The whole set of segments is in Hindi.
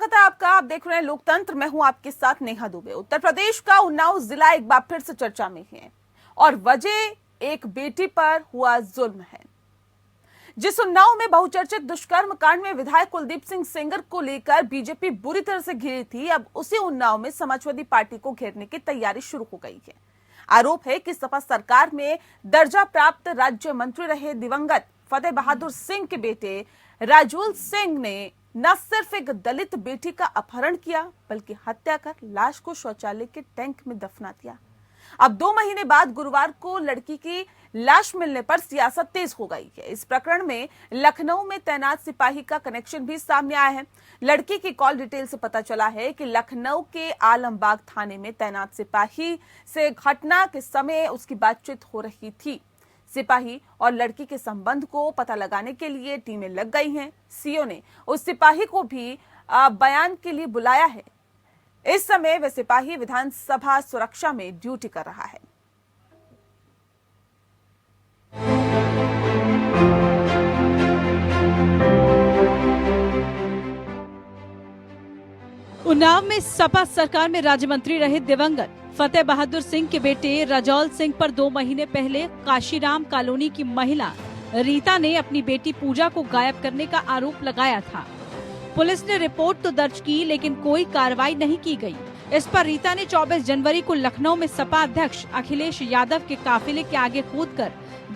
स्वागत है आपका। आप देख रहे हैं लोकतंत्र। मैं हूं आपके साथ नेहा दुबे। उत्तर प्रदेश का उन्नाव जिला एक बार फिर से चर्चा में है और वजह एक बेटी पर हुआ जुल्म है। जिस उन्नाव में बहुचर्चित दुष्कर्म कांड में विधायक कुलदीप सिंह सेंगर को लेकर बीजेपी बुरी तरह से घिरी थी, अब उसी उन्नाव में समाजवादी पार्टी को घेरने की तैयारी शुरू हो गई है। आरोप है कि सपा सरकार में दर्जा प्राप्त राज्य मंत्री रहे दिवंगत फतेह बहादुर सिंह के बेटे राजूल सिंह ने न सिर्फ एक दलित बेटी का अपहरण किया बल्कि हत्या कर लाश को शौचालय के टैंक में दफना दिया। अब 2 महीने बाद गुरुवार को लड़की की लाश मिलने पर सियासत तेज हो गई है। इस प्रकरण में लखनऊ में तैनात सिपाही का कनेक्शन भी सामने आया है। लड़की की कॉल डिटेल से पता चला है कि लखनऊ के आलमबाग थाने में तैनात सिपाही से घटना के समय उसकी बातचीत हो रही थी। सिपाही और लड़की के संबंध को पता लगाने के लिए टीमें लग गई हैं। सीओ ने उस सिपाही को भी बयान के लिए बुलाया है। इस समय वह सिपाही विधानसभा सुरक्षा में ड्यूटी कर रहा है। उन्नाव में सपा सरकार में राज्य मंत्री रहे दिवंगत फतेह बहादुर सिंह के बेटे राजौल सिंह पर 2 महीने पहले काशीराम कॉलोनी की महिला रीता ने अपनी बेटी पूजा को गायब करने का आरोप लगाया था। पुलिस ने रिपोर्ट तो दर्ज की लेकिन कोई कार्रवाई नहीं की गई। इस पर रीता ने 24 जनवरी को लखनऊ में सपा अध्यक्ष अखिलेश यादव के काफिले के आगे कूदकर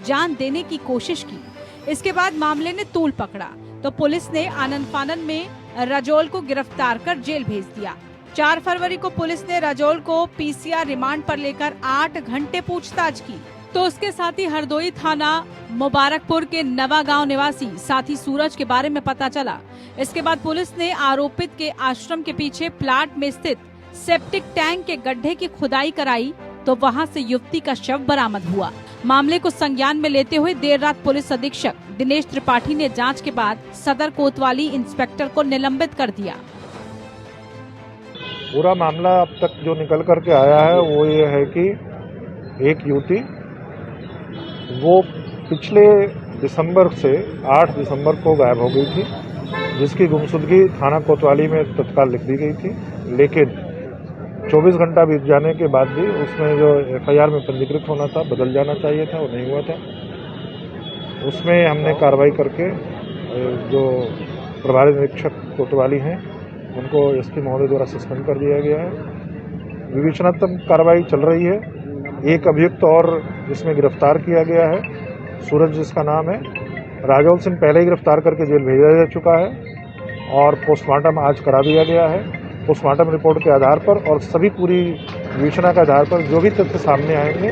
जान देने की कोशिश की। इसके बाद मामले ने तूल पकड़ा तो पुलिस ने आनन फानन में राजौल को गिरफ्तार कर जेल भेज दिया। 4 फरवरी को पुलिस ने राजौल को पीसीआर रिमांड पर लेकर 8 घंटे पूछताछ की तो उसके साथ ही हरदोई थाना मुबारकपुर के नवा गांव निवासी साथी सूरज के बारे में पता चला। इसके बाद पुलिस ने आरोपित के आश्रम के पीछे प्लाट में स्थित सेप्टिक टैंक के गड्ढे की खुदाई कराई तो वहां से युवती का शव बरामद हुआ। मामले को संज्ञान में लेते हुए देर रात पुलिस अधीक्षक दिनेश त्रिपाठी ने जांच के बाद सदर कोतवाली इंस्पेक्टर को निलंबित कर दिया। पूरा मामला अब तक जो निकल करके आया है वो ये है कि एक युवती वो पिछले दिसंबर से 8 दिसंबर को गायब हो गई थी, जिसकी गुमशुदगी थाना कोतवाली में तत्काल लिख दी गई थी। लेकिन 24 घंटा बीत जाने के बाद भी उसमें जो एफआईआर में पंजीकृत होना था, बदल जाना चाहिए था, वो नहीं हुआ था। उसमें हमने कार्रवाई करके जो प्रभारी निरीक्षक कोतवाली हैं उनको एसपी महोदय द्वारा सस्पेंड कर दिया गया है। विवेचनात्मक कार्रवाई चल रही है। एक अभियुक्त और जिसमें गिरफ्तार किया गया है, सूरज जिसका नाम है, राजौल सिंह पहले ही गिरफ्तार करके जेल भेजा जा चुका है और पोस्टमार्टम आज करा दिया गया है। पोस्टमार्टम रिपोर्ट के आधार पर और सभी पूरी विवेचना के आधार पर जो भी तथ्य सामने आएंगे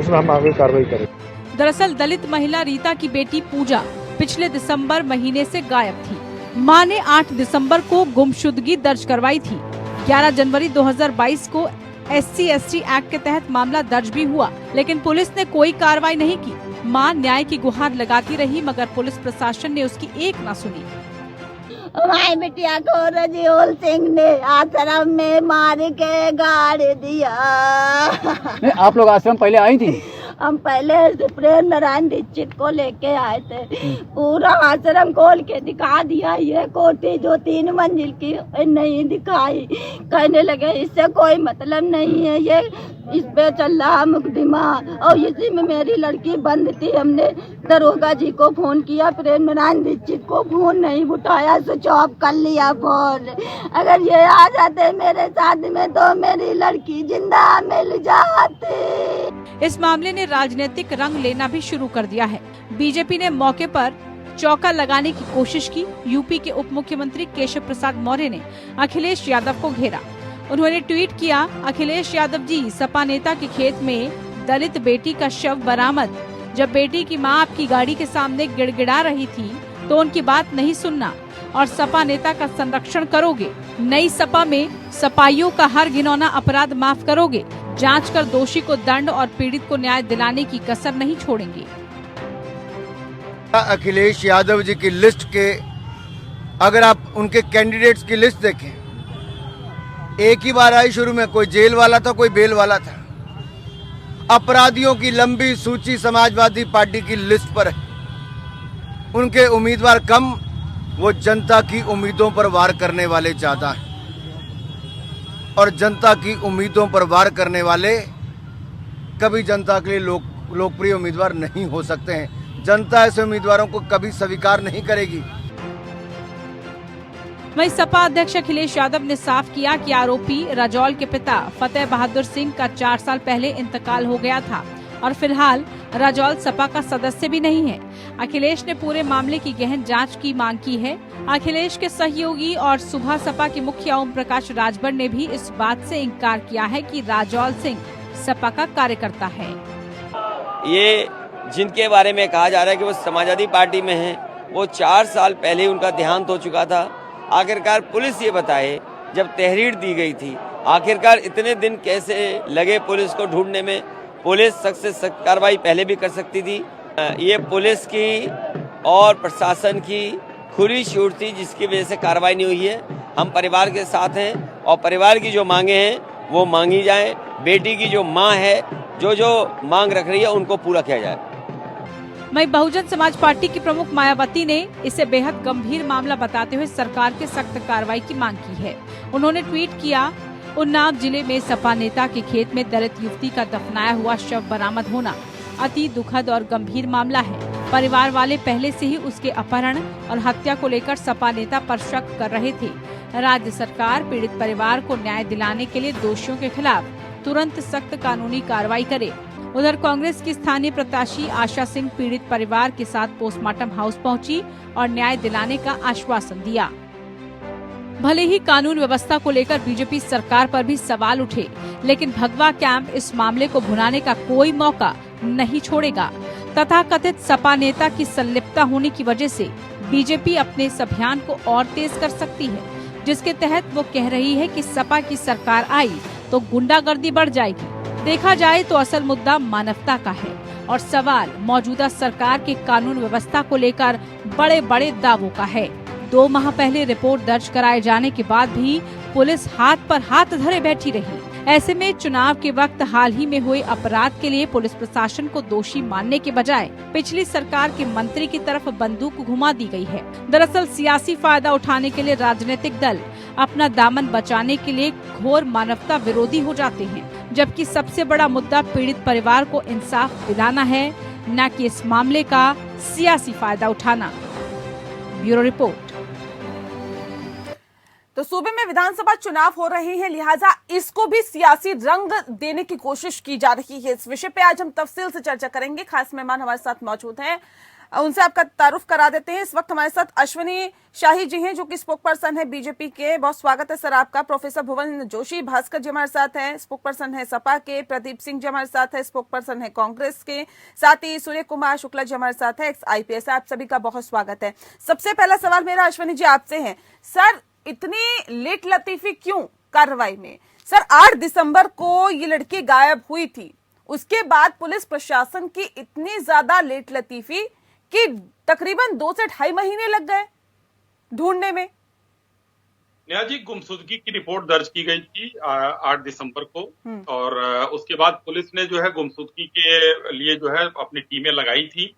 उसमें हम आगे कार्रवाई करेंगे। दरअसल दलित महिला रीता की बेटी पूजा पिछले दिसंबर महीने से गायब थी। मां ने 8 दिसंबर को गुमशुदगी दर्ज करवाई थी। 11 जनवरी 2022 को SC/ST एक्ट के तहत मामला दर्ज भी हुआ लेकिन पुलिस ने कोई कार्रवाई नहीं की। मां न्याय की गुहार लगाती रही मगर पुलिस प्रशासन ने उसकी एक न सुनी। हमारी बिटिया को राजौल सिंह ने आश्रम में मार के गाड़ दिया। आप लोग आश्रम पहले आई थी? हम पहले प्रेम नारायण दीक्षित को लेके आए थे। पूरा आश्रम खोल के दिखा दिया। ये कोठी जो 3 मंजिल की नहीं दिखाई। कहने लगे इससे कोई मतलब नहीं है, ये इस पे चल रहा मुकदमा और इसी में मेरी लड़की बंद थी। हमने दरोगा जी को फोन किया, प्रेम नारायण दीक्षित को फोन नहीं उठाया, स्विच ऑफ कर लिया फोन। अगर ये आ जाते मेरे साथ में तो मेरी लड़की जिंदा मिल जाती। इस मामले ने राजनीतिक रंग लेना भी शुरू कर दिया है। बीजेपी ने मौके पर चौका लगाने की कोशिश की। यूपी के उप मुख्यमंत्री केशव प्रसाद मौर्य ने अखिलेश यादव को घेरा। उन्होंने ट्वीट किया, अखिलेश यादव जी, सपा नेता के खेत में दलित बेटी का शव बरामद। जब बेटी की मां आपकी गाड़ी के सामने गिड़गिड़ा रही थी तो उनकी बात नहीं सुनना और सपा नेता का संरक्षण करोगे। नई सपा में सपाइयों का हर घिनौना अपराध माफ करोगे। जांच कर दोषी को दंड और पीड़ित को न्याय दिलाने की कसर नहीं छोड़ेंगे। अखिलेश यादव जी की लिस्ट के अगर आप उनके कैंडिडेट्स की लिस्ट देखें, एक ही बार आई शुरू में, कोई जेल वाला था, कोई बेल वाला था। अपराधियों की लंबी सूची समाजवादी पार्टी की लिस्ट पर है। उनके उम्मीदवार कम, वो जनता की उम्मीदों पर वार करने वाले ज्यादा हैं, और जनता की उम्मीदों पर वार करने वाले कभी जनता के लिए लोकप्रिय उम्मीदवार नहीं हो सकते हैं। जनता ऐसे उम्मीदवारों को कभी स्वीकार नहीं करेगी। वहीं सपा अध्यक्ष अखिलेश यादव ने साफ किया कि आरोपी राजौल के पिता फतेह बहादुर सिंह का 4 साल पहले इंतकाल हो गया था और फिलहाल राजौल सपा का सदस्य भी नहीं है। अखिलेश ने पूरे मामले की गहन जांच की मांग की है। अखिलेश के सहयोगी और सुबह सपा के मुखिया ओम प्रकाश राजभर ने भी इस बात से इनकार किया है कि राजौल सिंह सपा का कार्यकर्ता है। ये जिनके बारे में कहा जा रहा है कि वो समाजवादी पार्टी में हैं, वो 4 साल पहले उनका देहांत हो चुका था। आखिरकार पुलिस ये बताए, जब तहरीर दी गई थी, आखिरकार इतने दिन कैसे लगे पुलिस को ढूंढने में? पुलिस सख्त से सख्त कार्रवाई पहले भी कर सकती थी। ये पुलिस की और प्रशासन की खुली छूट थी जिसकी वजह से कार्रवाई नहीं हुई है। हम परिवार के साथ हैं और परिवार की जो मांगे हैं वो मांगी जाए। बेटी की जो मां है, जो मांग रख रही है, उनको पूरा किया जाए। वहीं बहुजन समाज पार्टी की प्रमुख मायावती ने इसे बेहद गंभीर मामला बताते हुए सरकार के सख्त कार्रवाई की मांग की है। उन्होंने ट्वीट किया, उन्नाव जिले में सपा नेता के खेत में दलित युवती का दफनाया हुआ शव बरामद होना अति दुखद और गंभीर मामला है। परिवार वाले पहले से ही उसके अपहरण और हत्या को लेकर सपा नेता पर शक कर रहे थे। राज्य सरकार पीड़ित परिवार को न्याय दिलाने के लिए दोषियों के खिलाफ तुरंत सख्त कानूनी कार्रवाई करे। उधर कांग्रेस की स्थानीय प्रत्याशी आशा सिंह पीड़ित परिवार के साथ पोस्टमार्टम हाउस पहुंची और न्याय दिलाने का आश्वासन दिया। भले ही कानून व्यवस्था को लेकर बीजेपी सरकार पर भी सवाल उठे, लेकिन भगवा कैंप इस मामले को भुनाने का कोई मौका नहीं छोड़ेगा। तथा कथित सपा नेता की संलिप्तता होने की वजह से बीजेपी अपने इस अभियान को और तेज कर सकती है, जिसके तहत वो कह रही है कि सपा की सरकार आई तो गुंडागर्दी बढ़ जाएगी। देखा जाए तो असल मुद्दा मानवता का है और सवाल मौजूदा सरकार के कानून व्यवस्था को लेकर बड़े बड़े दावों का है। 2 माह पहले रिपोर्ट दर्ज कराए जाने के बाद भी पुलिस हाथ पर हाथ धरे बैठी रही। ऐसे में चुनाव के वक्त हाल ही में हुए अपराध के लिए पुलिस प्रशासन को दोषी मानने के बजाय पिछली सरकार के मंत्री की तरफ बंदूक घुमा दी गई है। दरअसल सियासी फायदा उठाने के लिए राजनीतिक दल अपना दामन बचाने के लिए घोर मानवता विरोधी हो जाते हैं, जबकि सबसे बड़ा मुद्दा पीड़ित परिवार को इंसाफ दिलाना है, न कि इस मामले का सियासी फायदा उठाना। Bureau report. तो सूबे में विधानसभा चुनाव हो रहे हैं, लिहाजा इसको भी सियासी रंग देने की कोशिश की जा रही है। इस विषय पे आज हम तफसील से चर्चा करेंगे। खास मेहमान हमारे साथ मौजूद हैं, उनसे आपका तारुफ करा देते हैं। इस वक्त हमारे साथ अश्विनी शाही जी हैं, जो कि स्पोक पर्सन है बीजेपी के। बहुत स्वागत है सर आपका। प्रोफेसर भुवन जोशी भास्कर जी हमारे साथ हैं, स्पोक पर्सन है सपा के। प्रदीप सिंह जी हमारे साथ है, स्पोक पर्सन है कांग्रेस के। साथ ही सूर्य कुमार शुक्ला जी हमारे साथ है, IPS। आप सभी का बहुत स्वागत है। सबसे पहला सवाल मेरा अश्विनी जी आपसे है, सर इतनी लेट लतीफी क्यों कार्रवाई में? सर 8 दिसंबर को ये लड़की गायब हुई थी, उसके बाद पुलिस प्रशासन की इतनी ज्यादा लेट लतीफी कि तकरीबन 2 से 2.5 महीने लग गए ढूंढने में। नेहा जी, गुमशुदगी की रिपोर्ट दर्ज की गई थी 8 दिसंबर को, और उसके बाद पुलिस ने जो है गुमशुदगी के लिए जो है अपनी टीमें लगाई थी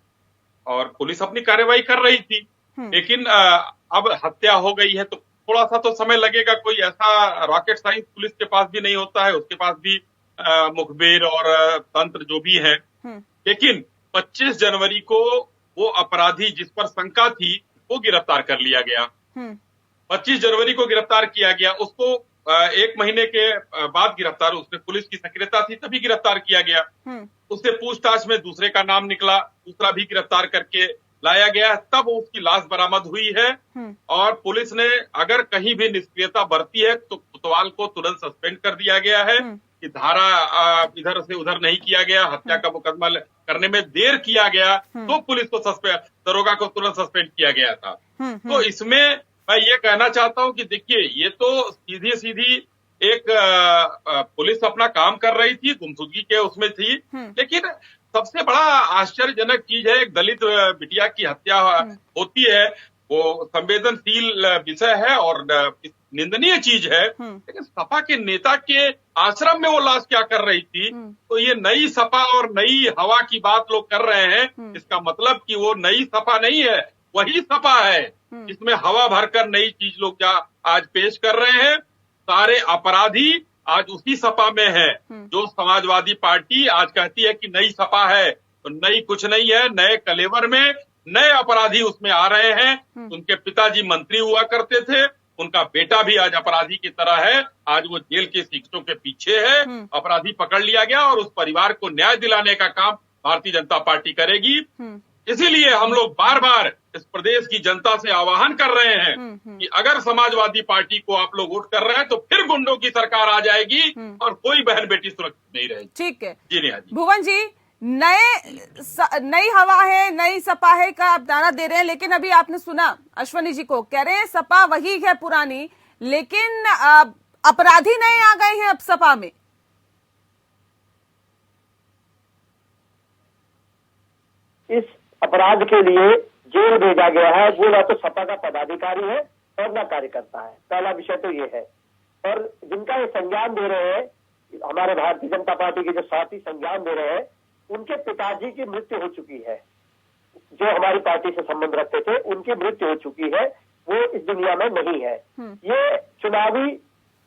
और पुलिस अपनी कार्रवाई कर रही थी। लेकिन अब हत्या हो गई है तो थोड़ा सा तो समय लगेगा। कोई ऐसा रॉकेट साइंस पुलिस के पास भी नहीं होता है, उसके पास भी मुखबिर और तंत्र जो भी है। लेकिन 25 जनवरी को वो अपराधी जिस पर शंका थी वो गिरफ्तार कर लिया गया। 25 जनवरी को गिरफ्तार किया गया। उसको 1 महीने के बाद गिरफ्तार, उसमें पुलिस की सक्रियता थी तभी गिरफ्तार किया गया। उससे पूछताछ में दूसरे का नाम निकला, दूसरा भी गिरफ्तार करके लाया गया, तब उसकी लाश बरामद हुई है। और पुलिस ने अगर कहीं भी निष्क्रियता बरती है तो कोतवाल को तुरंत सस्पेंड कर दिया गया है कि धारा इधर से उधर नहीं किया गया। हत्या का मुकदमा करने में देर किया गया तो पुलिस को दरोगा को तुरंत सस्पेंड किया गया था। तो इसमें मैं ये कहना चाहता हूं कि देखिए, ये तो सीधी सीधी एक पुलिस अपना काम कर रही थी, गुमशुदगी के उसमें थी। लेकिन सबसे बड़ा आश्चर्यजनक चीज है, एक दलित बिटिया की हत्या होती है, वो संवेदनशील विषय है और निंदनीय चीज है। लेकिन सपा के नेता के आश्रम में वो लाश क्या कर रही थी? तो ये नई सपा और नई हवा की बात लोग कर रहे हैं। इसका मतलब कि वो नई सपा नहीं है, वही सपा है इसमें हवा भरकर नई चीज लोग आज पेश कर रहे हैं। सारे अपराधी आज उसी सपा में है जो समाजवादी पार्टी आज कहती है कि नई सपा है, तो नई कुछ नहीं है। नए कलेवर में नए अपराधी उसमें आ रहे हैं। उनके पिताजी मंत्री हुआ करते थे, उनका बेटा भी आज अपराधी की तरह है। आज वो जेल के शिक्षकों के पीछे है। अपराधी पकड़ लिया गया और उस परिवार को न्याय दिलाने का काम भारतीय जनता पार्टी करेगी। इसीलिए हम लोग बार बार इस प्रदेश की जनता से आह्वान कर रहे हैं कि अगर समाजवादी पार्टी को आप लोग वोट कर रहे हैं तो फिर गुंडों की सरकार आ जाएगी और कोई बहन बेटी सुरक्षित नहीं रहेगी। ठीक है जी नेहा जी। भुवन जी, नई हवा है, नई सपा है का आप दाना दे रहे हैं, लेकिन अभी आपने सुना अश्वनी जी को कह रहे हैं सपा वही है पुरानी, लेकिन अपराधी नए आ गए हैं अब सपा में। इस अपराध के लिए जेल भेजा गया है वो ना तो सपा का पदाधिकारी है और ना कार्यकर्ता है। पहला विषय तो ये है। और जिनका ये संज्ञान दे रहे हैं, हमारे भारतीय जनता पार्टी के जो साथी संज्ञान दे रहे हैं, उनके पिताजी की मृत्यु हो चुकी है। जो हमारी पार्टी से संबंध रखते थे उनकी मृत्यु हो चुकी है, वो इस दुनिया में नहीं है। ये चुनावी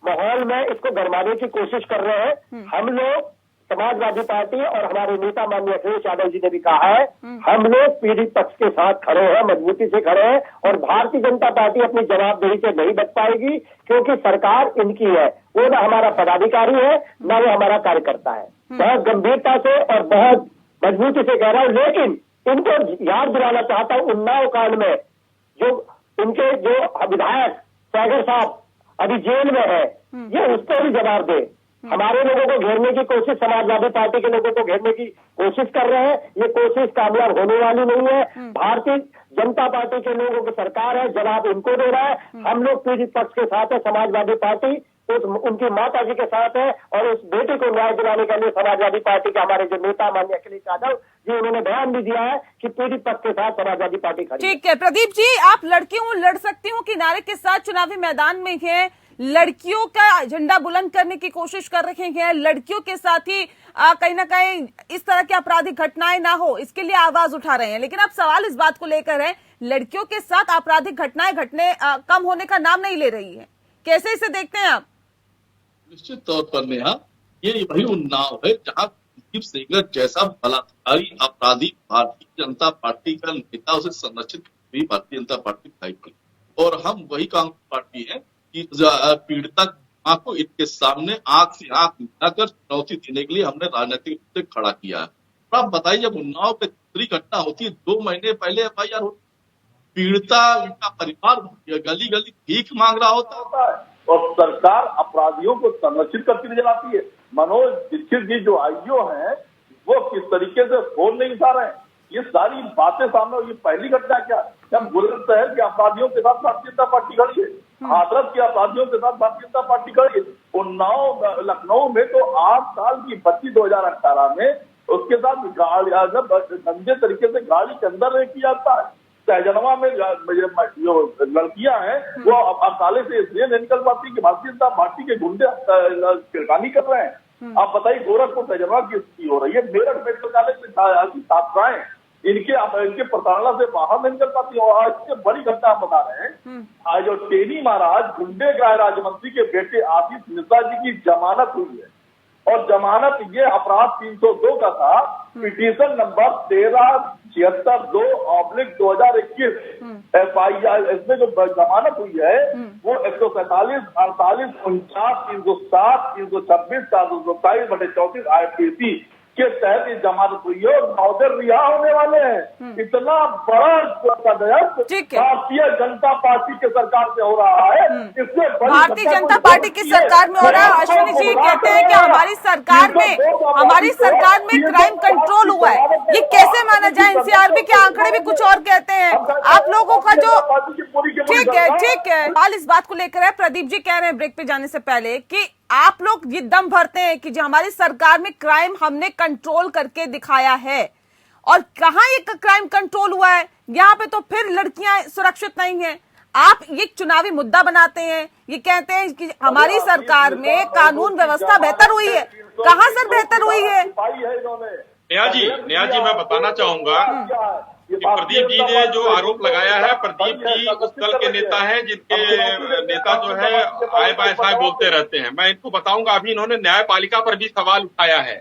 माहौल में इसको गरमाने की कोशिश कर रहे हैं। हम लोग समाजवादी पार्टी और हमारे नेता माननीय अखिलेश यादव जी ने भी कहा है, हम लोग पीड़ित पक्ष के साथ खड़े हैं, मजबूती से खड़े हैं और भारतीय जनता पार्टी अपनी जवाबदेही से नहीं बच पाएगी, क्योंकि सरकार इनकी है। वो ना हमारा पदाधिकारी है ना वो हमारा कार्यकर्ता है। बहुत गंभीरता से और बहुत मजबूती से कह रहा हूं, लेकिन इनको याद दिलाना चाहता हूं, उन्नाव कांड में जो उनके जो विधायक सैगर साहब अभी जेल में है, ये उस पर भी जवाब दे। हमारे लोगों को घेरने की कोशिश, समाजवादी पार्टी के लोगों को घेरने की कोशिश कर रहे हैं। ये कोशिश कामयाब होने वाली नहीं है। भारतीय जनता पार्टी के लोगों की सरकार है, जवाब इनको दे रहा है। हम लोग पीड़ित पक्ष के साथ है, समाजवादी पार्टी उनकी माता जी के साथ है और उस बेटे को न्याय दिलाने के लिए समाजवादी पार्टी के हमारे जो नेता माननीय अखिलेश यादव जी, उन्होंने बयान भी दिया है कि पीड़ित पक्ष के साथ समाजवादी पार्टी खड़ी है। ठीक है प्रदीप जी, आप लड़की हूं लड़ सकती हूं कि नारे के साथ चुनावी मैदान में है, लड़कियों का झंडा बुलंद करने की कोशिश कर रहे हैं, लड़कियों के साथ ही कहीं ना कहीं इस तरह की आपराधिक घटनाएं ना हो इसके लिए आवाज उठा रहे हैं, लेकिन अब सवाल इस बात को लेकर है, लड़कियों के साथ आपराधिक घटनाएं कम होने का नाम नहीं ले रही है। कैसे इसे देखते हैं आप? निश्चित तौर पर नेहा, ये वही उन्नाव है जहाँ कुलदीप सेंगर जैसा बलात्कारी अपराधी भारतीय जनता पार्टी का नेता उसे संरक्षित भी भारतीय जनता पार्टी खाई। और हम वही कांग्रेस पार्टी है कि पीड़िता मां को इनके सामने आंख से आंख मिलाकर चुनौती देने के लिए हमने राजनीतिक रूप से खड़ा किया है। तो आप बताइए, जब उन्नाव पे दूसरी घटना होती है, 2 महीने पहले FIR होती, पीड़िता का परिवार गली गली भीख मांग रहा होता है और सरकार अपराधियों को संरक्षित करती नजर आती है। मनोज दीक्षित जी जो IO हैं, वो किस तरीके से फोन नहीं उठा रहे हैं, ये सारी बातें सामने। ये पहली घटना क्या जब बुलंदशहर के अपराधियों के साथ भारतीय जनता पार्टी खड़ी है, हाथरस के अपराधियों के साथ भारतीय जनता पार्टी खड़ी है। उन्नाव लखनऊ में तो 8 साल की बच्ची 2018 में उसके साथ गंदे तरीके से गाड़ी के अंदर नहीं किया जाता है। सहजनवा में जो लड़कियां हैं वो अकाले से इसलिए नहीं निकल पाती कि भारतीय जनता पार्टी के गुंडे छिड़कानी कर रहे हैं। आप बताइए, गोरखपुर सहजनवा की स्थिति हो रही है, मेरठ मेडिकल कॉलेज में छात्राएं इनके प्रताड़ना से बाहर नहीं निकल पाती। और इससे बड़ी घटना आप बता रहे हैं, आज जो टेनी महाराज गुंडे गृह राज्य मंत्री के बेटे आशीष मिश्रा जी की जमानत हुई है। और जमानत ये अपराध 302 का था, पिटीशन नंबर 1376/2/2021 FIR, इसमें जो जमानत हुई है वो 147, 48, 49, 307, 326, 427/34 IPC के तहत ये जमानत हुई है और महोदय रिहा होने वाले हैं। इतना बड़ा भारतीय जनता पार्टी के सरकार से हो रहा है, इससे भारतीय जनता पार्टी की सरकार में हो रहा है। अश्विनी जी कहते हैं कि हमारी सरकार में क्राइम कंट्रोल हुआ है, ये कैसे माना जाए? NCRB के आंकड़े भी कुछ और कहते हैं। आप लोगों का जो ठीक है हाल इस बात को लेकर है, प्रदीप जी कह रहे हैं ब्रेक पे जाने से पहले कि आप लोग ये दम भरते हैं कि जो हमारी सरकार में क्राइम हमने कंट्रोल करके दिखाया है, और कहां ये क्राइम कंट्रोल हुआ है? यहाँ पे तो फिर लड़कियां सुरक्षित नहीं हैं। आप ये चुनावी मुद्दा बनाते हैं, ये कहते हैं कि हमारी सरकार में कानून व्यवस्था बेहतर हुई है। कहां सर बेहतर हुई है? नेहा जी मैं बताना चाहूंगा प्रदीप जी ने जो आरोप लगाया है, प्रदीप जी उस दल के नेता हैं जिनके नेता जो है आए बाय साए बोलते रहते हैं। मैं इनको बताऊंगा, अभी इन्होंने न्यायपालिका पर भी सवाल उठाया है।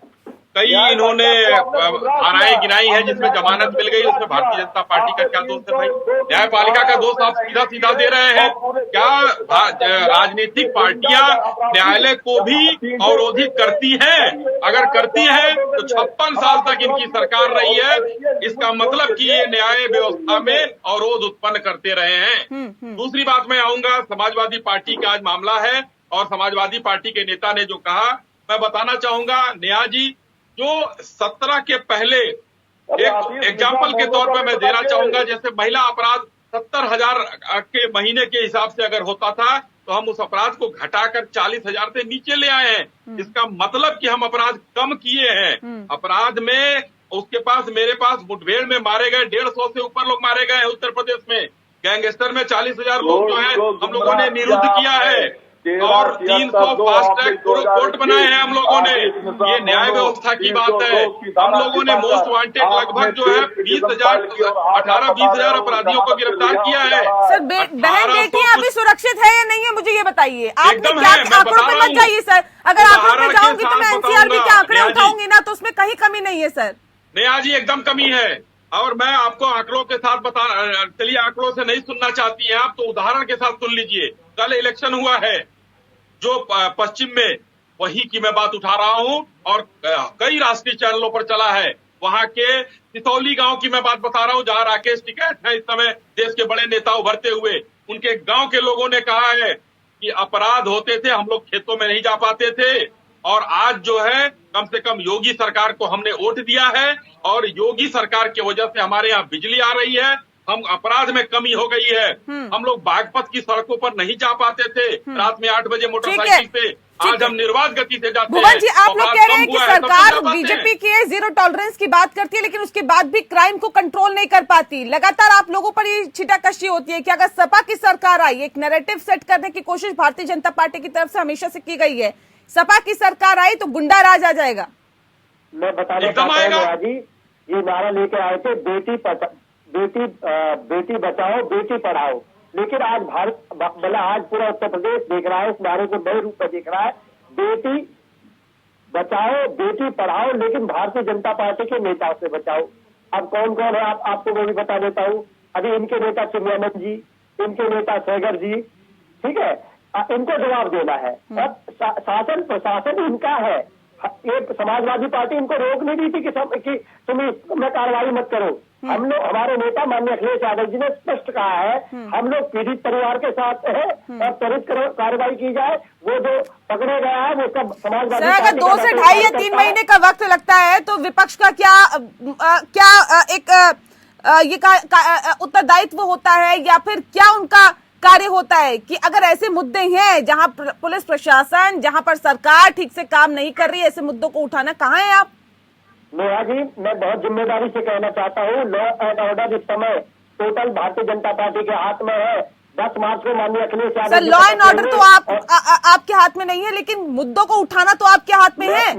कई इन्होंने धाराएं गिनाई है जिसमें जमानत मिल गई, उसमें भारतीय जनता पार्टी का क्या दोष है भाई? न्यायपालिका का दोष आप सीधा सीधा दे रहे हैं। क्या राजनीतिक पार्टियां न्यायालय को भी अवरोधित करती हैं? अगर करती है तो 56 साल तक इनकी सरकार रही है, इसका मतलब कि ये न्याय व्यवस्था में अवरोध उत्पन्न करते रहे हैं। दूसरी बात मैं आऊंगा, समाजवादी पार्टी का आज मामला है और समाजवादी पार्टी के नेता ने जो कहा, मैं बताना चाहूंगा नेहा जी, जो 17 के पहले एक एग्जाम्पल के तौर पर मैं देना चाहूंगा, जैसे महिला अपराध 70,000 के महीने के हिसाब से अगर होता था तो हम उस अपराध को घटाकर 40,000 से नीचे ले आए हैं। इसका मतलब कि हम अपराध कम किए हैं। अपराध में उसके पास, मेरे पास मुठभेड़ में मारे गए 150 से ऊपर लोग मारे गए हैं उत्तर प्रदेश में। गैंगस्टर में 40,000 लोग जो है हम लोगों ने निरुद्ध किया है और 300 फास्ट ट्रैक कोर्ट बनाए हैं हम लोगों ने। ये न्याय व्यवस्था की बात है। हम लोगों ने मोस्ट वांटेड लगभग जो है 18-20,000 अपराधियों को गिरफ्तार किया है। सर बहन बेटियां अभी सुरक्षित है या नहीं है, मुझे ये बताइए। आपने क्या आंकड़ों पे मत जाइए सर, अगर आंकड़ों पे जाऊंगी तो मैं एनसीआरबी के आंकड़े उठाऊंगी ना, तो उसमें कहीं कमी नहीं है सर। नेहा जी एकदम कमी है, और मैं आपको आंकड़ों के साथ बता, चलिए आंकड़ों से नहीं सुनना चाहती हैं आप तो उदाहरण के साथ सुन लीजिए। कल इलेक्शन हुआ है जो पश्चिम में, वही की मैं बात उठा रहा हूं और कई राष्ट्रीय चैनलों पर चला है। वहां के सिसौली गांव की मैं बात बता रहा हूं, जहां राकेश टिकैत है इस समय देश के बड़े नेता उभरते हुए। उनके गांव के लोगों ने कहा है कि अपराध होते थे, हम लोग खेतों में नहीं जा पाते थे, और आज जो है कम से कम योगी सरकार को हमने वोट दिया है और योगी सरकार की वजह से हमारे यहाँ बिजली आ रही है, हम अपराध में कमी हो गई है। हम लोग बागपत की सड़कों पर नहीं जा पाते थे रात में 8 बजे मोटरसाइकिल से, आज हम निर्बाध गति से जाते हैं। भुवन जी, आप लोग कह रहे हैं कि सरकार बीजेपी की है, जीरो टॉलरेंस की बात करती है, लेकिन उसके बाद भी क्राइम को कंट्रोल नहीं कर पाती। लगातार आप लोगों पर ये छिटाकशी होती है कि अगर सपा की सरकार आई, एक नैरेटिव सेट करने की कोशिश भारतीय जनता पार्टी की तरफ से हमेशा से की गई है, सपा की सरकार आई तो गुंडा राज आ जाएगा। मैं बताना चाहता हूँ जी, ये नारा लेके आए थे बेटी बचाओ बेटी पढ़ाओ, लेकिन आज आज पूरा उत्तर प्रदेश देख रहा है, इस नारे को नए रूप में देख रहा है। बेटी बचाओ बेटी पढ़ाओ, लेकिन भारतीय जनता पार्टी के नेताओं से बचाओ। अब कौन कौन है आपको मैं भी बता देता हूँ। अभी इनके नेता चिन्मयानंद जी, इनके नेता सहगर जी, ठीक है, इनको जवाब देना है। अब शासन प्रशासन इनका है, ये समाजवादी पार्टी इनको रोक नहीं दी थी कि तुम इसमें कार्रवाई मत करो। हम लोग, हमारे नेता माननीय अखिलेश यादव जी ने स्पष्ट कहा है, हम लोग पीड़ित परिवार के साथ है और त्वरित कार्रवाई की जाए। वो जो पकड़े गया है वो सब समाजवादी। अगर 2 से 2.5 या 3 महीने का वक्त लगता है तो विपक्ष का ये उत्तरदायित्व होता है या फिर क्या उनका कार्य होता है कि अगर ऐसे मुद्दे हैं जहां पुलिस प्रशासन, जहां पर सरकार ठीक से काम नहीं कर रही है, ऐसे मुद्दों को उठाना कहाँ है आप? नेहा जी, मैं बहुत जिम्मेदारी से कहना चाहता हूँ, लॉ एंड ऑर्डर इस समय टोटल भारतीय जनता पार्टी के हाथ में है। 10 मार्च को माननीय Akhilesh Yadav, sir law and order तो आपके हाथ में नहीं है, लेकिन मुद्दों को उठाना तो आपके हाथ में है।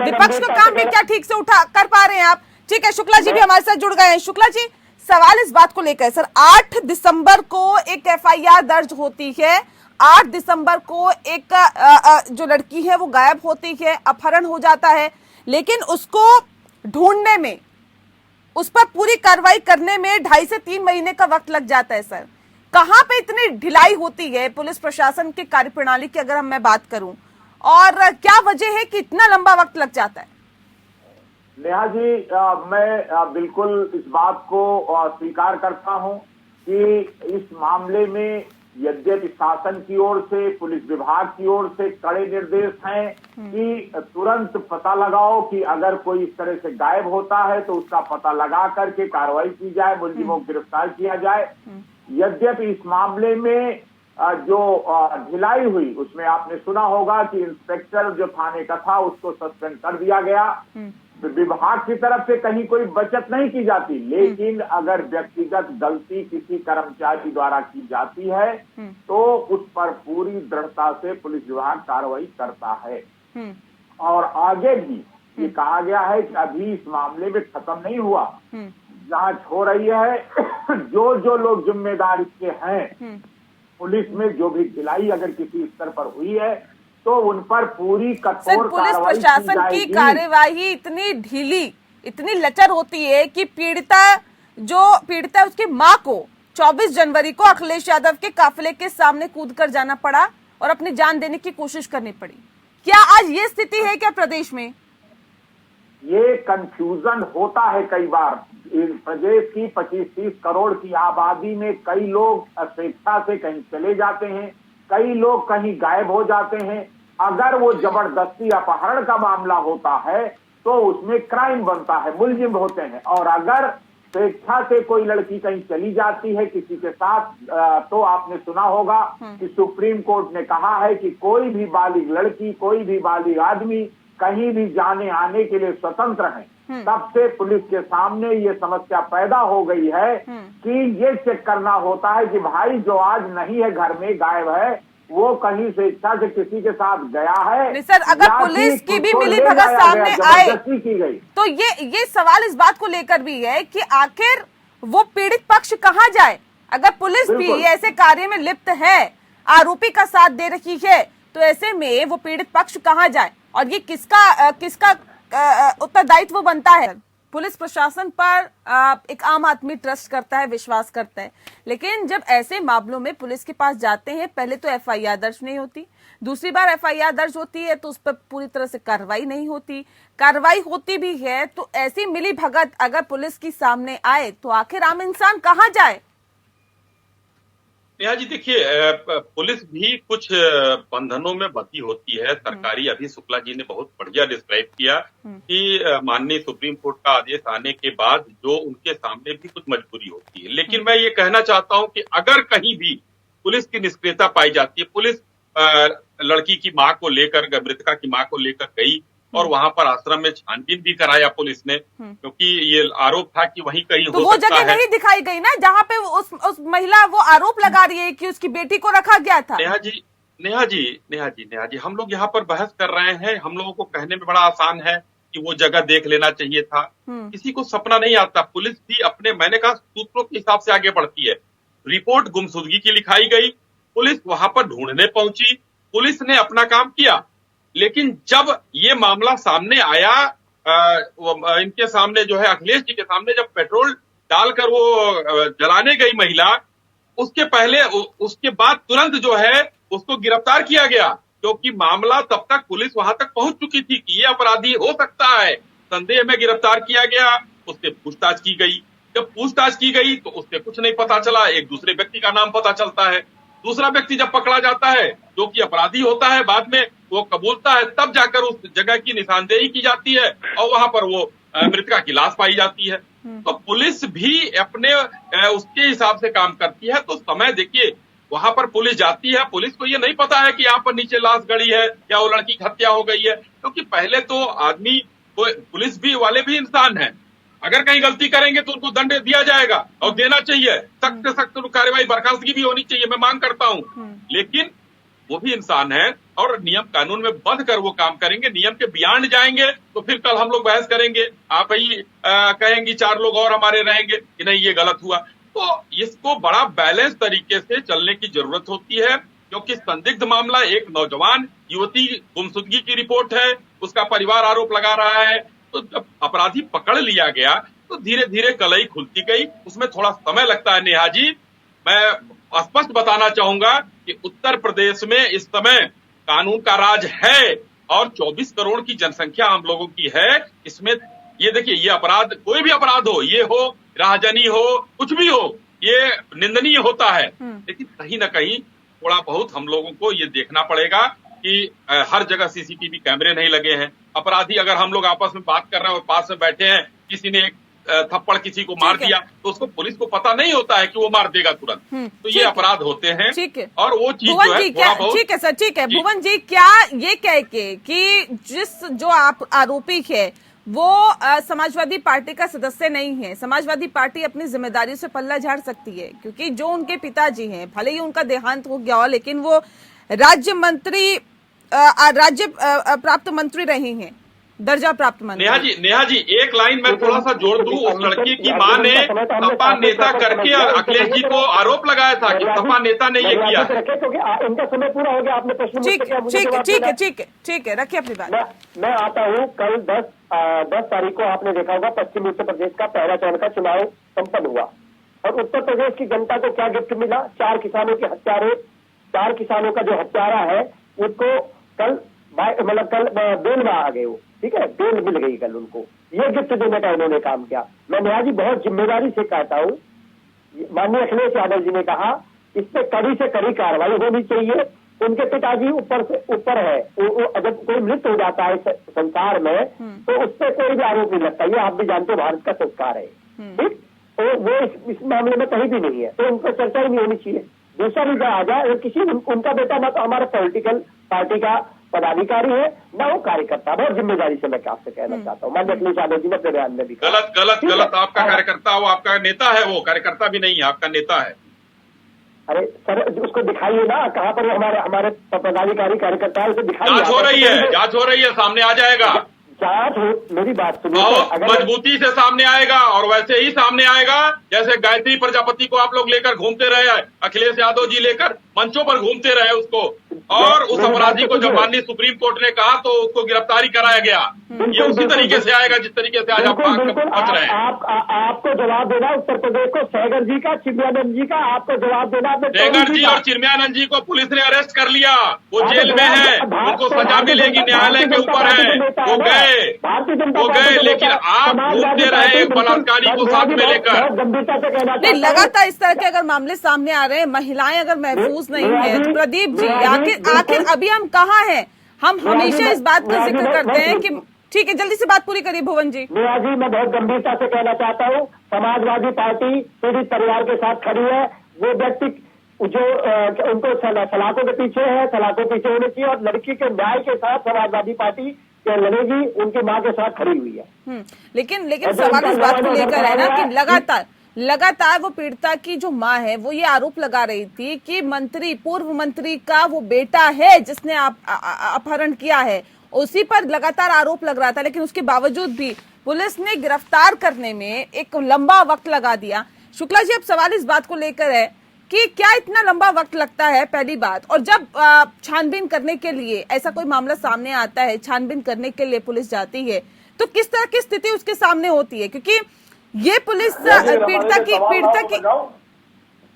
विपक्ष का काम भी क्या ठीक से कर पा रहे हैं आप? ठीक है, शुक्ला जी भी हमारे साथ जुड़ गए हैं। शुक्ला जी, सवाल इस बात को लेकर सर, 8 दिसंबर को एक FIR दर्ज होती है, 8 दिसंबर को एक जो लड़की है वो गायब होती है, अपहरण हो जाता है, लेकिन उसको ढूंढने में, उस पर पूरी कार्रवाई करने में 2.5 से 3 महीने का वक्त लग जाता है। सर कहां पे इतनी ढिलाई होती है पुलिस प्रशासन की कार्यप्रणाली की, अगर मैं बात करूं, और क्या वजह है कि इतना लंबा वक्त लग जाता है? नेहा जी, मैं बिल्कुल इस बात को स्वीकार करता हूं कि इस मामले में यद्यपि शासन की ओर से, पुलिस विभाग की ओर से कड़े निर्देश हैं कि तुरंत पता लगाओ कि अगर कोई इस तरह से गायब होता है तो उसका पता लगा करके कार्रवाई की जाए, मुलजिमों को गिरफ्तार किया जाए। यद्यपि इस मामले में जो ढिलाई हुई, उसमें आपने सुना होगा कि इंस्पेक्टर जो थाने का था उसको सस्पेंड कर दिया गया। विभाग की तरफ से कहीं कोई बचत नहीं की जाती, लेकिन अगर व्यक्तिगत गलती किसी कर्मचारी द्वारा की जाती है तो उस पर पूरी दृढ़ता से पुलिस विभाग कार्रवाई करता है। और आगे भी ये कहा गया है कि अभी इस मामले में खत्म नहीं हुआ, जांच हो रही है। जो लोग जिम्मेदार इसके हैं, पुलिस में जो भी ढिलाई अगर किसी स्तर पर हुई है तो उन पर पूरी कठोर पुलिस कार्रवाई की प्रशासन की जाएगी। कार्यवाही इतनी ढीली, इतनी लचर होती है कि पीड़िता उसकी मां को 24 जनवरी को अखिलेश यादव के काफिले के सामने कूदकर जाना पड़ा और अपनी जान देने की कोशिश करनी पड़ी। क्या आज ये स्थिति है क्या प्रदेश में? ये कंफ्यूजन होता है कई बार। प्रदेश की 25-30 करोड़ की आबादी में कई लोग स्वेच्छा से कहीं चले जाते हैं, कई लोग कहीं गायब हो जाते हैं। अगर वो जबरदस्ती अपहरण का मामला होता है तो उसमें क्राइम बनता है, मुलजिम होते हैं। और अगर स्वेच्छा से कोई लड़की कहीं चली जाती है किसी के साथ, तो आपने सुना होगा कि सुप्रीम कोर्ट ने कहा है कि कोई भी बालिग लड़की, कोई भी बालिग आदमी कहीं भी जाने आने के लिए स्वतंत्र है। तब से पुलिस के सामने ये समस्या पैदा हो गई है कि ये चेक करना होता है कि भाई जो आज नहीं है घर में, गायब है, वो कहीं स्वेच्छा से किसी के साथ गया है। नहीं सर, अगर पुलिस की भी मिलीभगत सामने आए की गई तो ये सवाल इस बात को लेकर भी है कि आखिर वो पीड़ित पक्ष कहाँ जाए? अगर पुलिस भी ऐसे कार्य में लिप्त है, आरोपी का साथ दे रही है, तो ऐसे में वो पीड़ित पक्ष कहाँ जाए? और ये किसका उत्तरदायित्व बनता है? पुलिस प्रशासन पर एक आम आदमी ट्रस्ट करता है, विश्वास करता है, लेकिन जब ऐसे मामलों में पुलिस के पास जाते हैं, पहले तो एफआईआर दर्ज नहीं होती, दूसरी बार एफआईआर दर्ज होती है तो उस पर पूरी तरह से कार्रवाई नहीं होती, कार्रवाई होती भी है तो ऐसी मिलीभगत अगर पुलिस की सामने आए तो आखिर आम इंसान कहाँ जाए? नेहा जी देखिए, पुलिस भी कुछ बंधनों में बंधी होती है सरकारी। अभी शुक्ला जी ने बहुत बढ़िया डिस्क्राइब किया कि माननीय सुप्रीम कोर्ट का आदेश आने के बाद जो उनके सामने भी कुछ मजबूरी होती है। लेकिन मैं ये कहना चाहता हूं कि अगर कहीं भी पुलिस की निष्क्रियता पाई जाती है, पुलिस लड़की की मां को लेकर, मृतका की मां को लेकर गई और वहां पर आश्रम में छानबीन भी कराया पुलिस ने, क्योंकि ये आरोप था कि वहीं कहीं तो हो वो सकता जगह है। नहीं दिखाई गई ना जहाँ पे उस महिला वो आरोप लगा रही है कि उसकी बेटी को रखा गया था। नेहा जी, हम लोग यहाँ पर बहस कर रहे हैं। हम लोगों को कहने में बड़ा आसान है कि वो जगह देख लेना चाहिए था, किसी को सपना नहीं आता। पुलिस भी अपने, मैंने कहा, सूत्रों के हिसाब से आगे बढ़ती है। रिपोर्ट गुमशुदगी की लिखाई गई, पुलिस वहां पर ढूंढने पहुंची, पुलिस ने अपना काम किया। लेकिन जब ये मामला सामने आया, इनके सामने जो है, अखिलेश जी के सामने, जब पेट्रोल डालकर वो जलाने गई महिला, उसके बाद तुरंत जो है उसको गिरफ्तार किया गया, क्योंकि मामला तब तक पुलिस वहां तक पहुंच चुकी थी कि ये अपराधी हो सकता है। संदेह में गिरफ्तार किया गया, उससे पूछताछ की गई। जब पूछताछ की गई तो उससे कुछ नहीं पता चला, एक दूसरे व्यक्ति का नाम पता चलता है। दूसरा व्यक्ति जब पकड़ा जाता है, जो कि अपराधी होता है, बाद में वो कबूलता है, तब जाकर उस जगह की निशानदेही की जाती है और वहां पर वो मृतका की लाश पाई जाती है। तो पुलिस भी अपने उसके हिसाब से काम करती है। तो समय देखिए, वहां पर पुलिस जाती है, पुलिस को ये नहीं पता है कि यहाँ पर नीचे लाश गड़ी है या वो लड़की की हत्या हो गई है, क्योंकि पहले तो आदमी, पुलिस भी वाले भी इंसान हैं। अगर कहीं गलती करेंगे तो उनको दंड दिया जाएगा और देना चाहिए, सख्त से सख्त कार्रवाई, बर्खास्तगी भी होनी चाहिए, मैं मांग करता हूं। लेकिन वो भी इंसान है और नियम कानून में बंध कर वो काम करेंगे। नियम के बियॉन्ड जाएंगे तो फिर कल हम लोग बहस करेंगे, आप ही कहेंगी 4 लोग और हमारे रहेंगे कि नहीं ये गलत हुआ। तो इसको बड़ा बैलेंस तरीके से चलने की जरूरत होती है, क्योंकि संदिग्ध मामला, एक नौजवान युवती गुमशुदगी की रिपोर्ट है, उसका परिवार आरोप लगा रहा है। तो जब अपराधी पकड़ लिया गया तो धीरे धीरे कलई खुलती गई। उसमें थोड़ा समय लगता है। नेहा जी, मैं स्पष्ट बताना चाहूंगा कि उत्तर प्रदेश में इस समय कानून का राज है और 24 करोड़ की जनसंख्या हम लोगों की है। इसमें ये देखिए, ये अपराध, कोई भी अपराध हो, ये हो राहजनी हो, कुछ भी हो, ये निंदनीय होता है। लेकिन कहीं ना कहीं थोड़ा बहुत हम लोगों को ये देखना पड़ेगा कि हर जगह सीसीटीवी कैमरे नहीं लगे हैं। अपराधी, अगर हम लोग आपस में बात कर रहे हैं और पास में बैठे हैं, किसी ने एक थप्पड़ किसी को मार दिया तो उसको, पुलिस को पता नहीं होता है कि वो मार देगा तुरंत। तो ये अपराध होते हैं। और वो चीज जो है थोड़ा बहुत, ठीक है सर, ठीक है। भुवन जी, क्या ये कह के कि जो आप आरोपी है वो समाजवादी पार्टी का सदस्य नहीं है, समाजवादी पार्टी अपनी जिम्मेदारी से पल्ला झाड़ सकती है, क्योंकि जो उनके पिताजी हैं, भले ही उनका देहांत हो गया हो, लेकिन वो राज्य प्राप्त मंत्री रहे हैं। दर्जा प्राप्त मंत्री। नेहा जी एक लाइन मैं थोड़ा सा जोड़ दूं। उस लड़की की मां ने सपा नेता करके अखिलेश जी को आरोप लगाया था कि सपा नेता ने ये किया है। क्योंकि इनका समय पूरा हो गया, आपने प्रश्न ठीक है, रखिए अपनी बात। मैं आता हूँ। कल 10 तारीख को आपने देखा होगा पश्चिमी उत्तर प्रदेश का पहला चरण का चुनाव संपन्न हुआ और उत्तर प्रदेश की जनता को क्या गिफ्ट मिला? 4 किसानों के हत्यारे, 4 किसानों का जो हत्यारा है उसको कल बेल में आ गए वो, ठीक है, बेल मिल गई कल उनको। ये गिफ्ट देने का उन्होंने काम किया। मैं नेहा जी बहुत जिम्मेदारी से कहता हूँ, माननीय अखिलेश यादव जी ने कहा इस पे कड़ी से कड़ी कार्रवाई होनी चाहिए। उनके पिताजी ऊपर है, जब कोई मृत्यु हो जाता है संसार में तो उस पर कोई भी आरोप नहीं लगता। ये आप भी जानते हो भारत का संस्कार है, ठीक। तो वो इस मामले में कहीं भी नहीं है, तो उन पर चर्चा ही नहीं होनी चाहिए। दूसरा भी आ जाए, किसी उनका बेटा ना तो हमारा पॉलिटिकल पार्टी का पदाधिकारी है ना वो कार्यकर्ता। बहुत जिम्मेदारी से मैं आपसे कहना चाहता हूँ। माननीय अखिलेश यादव जी ने अपने बयान में भी गलत आपका कार्यकर्ता, वो आपका नेता है, वो कार्यकर्ता भी नहीं है, आपका नेता है। अरे सर उसको दिखाइए ना, कहाँ पर हमारे पदाधिकारी कार्यकर्ता है, उसे दिखाइए। जांच हो रही है, सामने आ जाएगा। जांच हो, मेरी बात सुनिए। बहुत मजबूती से सामने आएगा और वैसे ही सामने आएगा जैसे गायत्री प्रजापति को आप लोग लेकर घूमते रहे, अखिलेश यादव जी लेकर मंचों पर घूमते रहे उसको, और उस अपराधी को जब माननीय सुप्रीम कोर्ट ने कहा तो उसको गिरफ्तारी कराया गया। ये उसी तरीके से आएगा जिस तरीके से आज आप पहुंच रहे हैं। आपको जवाब देना उत्तर प्रदेश को, सहगल जी का, चिन्मयानंद जी का, आपको जवाब देना। सहगल जी और चिन्मयानंद जी को पुलिस ने अरेस्ट कर लिया, वो जेल में है, उनको सजा मिलेगी, न्यायालय के ऊपर है। वो गए, लेकिन आप घूमते रहे बलात्कारी को साथ में लेकर। गंभीरता से कहना नहीं, लगातार इस तरह के अगर मामले सामने आ रहे हैं, महिलाएं अगर महफूज नहीं है, तो प्रदीप जी आखिर अभी हम कहाँ हैं? हम हमेशा इस बात का जिक्र करते हैं कि ठीक है, जल्दी से बात पूरी करिए भुवन जी। नेहा जी मैं बहुत गंभीरता से कहना चाहता हूँ, समाजवादी पार्टी पीड़ित परिवार के साथ खड़ी है। वो व्यक्ति जो उनको सलाखों के पीछे है, सलाखों के पीछे होनी चाहिए और लड़की के न्याय के साथ समाजवादी पार्टी लड़ेगी, उनकी मां के साथ खड़ी हुई है। लेकिन सवाल इस बात को लेकर है ना कि लगातार वो पीड़िता की जो मां है वो ये आरोप लगा रही थी कि पूर्व मंत्री का वो बेटा है जिसने अपहरण किया है, उसी पर लगातार आरोप लग रहा था। लेकिन उसके बावजूद भी पुलिस ने गिरफ्तार करने में एक लंबा वक्त लगा दिया। शुक्ला जी, अब सवाल इस बात को लेकर है कि क्या इतना लंबा वक्त लगता है, पहली बात, और जब छानबीन करने के लिए ऐसा कोई मामला सामने आता है, छानबीन करने के लिए पुलिस जाती है, तो किस तरह की स्थिति उसके सामने होती है? क्योंकि ये पुलिस पीड़िता की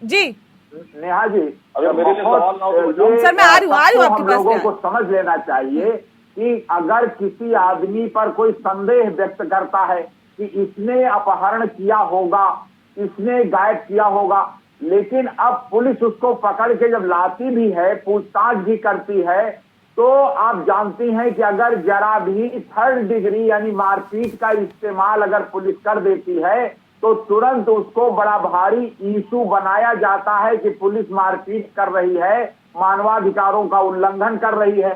जी नेहा जी, सर मैं आ रही हूँ आपके पास। लोगों को समझ लेना चाहिए कि अगर किसी आदमी पर कोई संदेह व्यक्त करता है कि इसने अपहरण किया होगा, इसने गायब किया होगा, लेकिन अब पुलिस उसको पकड़ के जब लाती भी है, पूछताछ भी करती है, तो आप जानती हैं कि अगर जरा भी 3rd डिग्री यानी मारपीट का इस्तेमाल अगर पुलिस कर देती है तो तुरंत उसको बड़ा भारी इशू बनाया जाता है कि पुलिस मारपीट कर रही है, मानवाधिकारों का उल्लंघन कर रही है।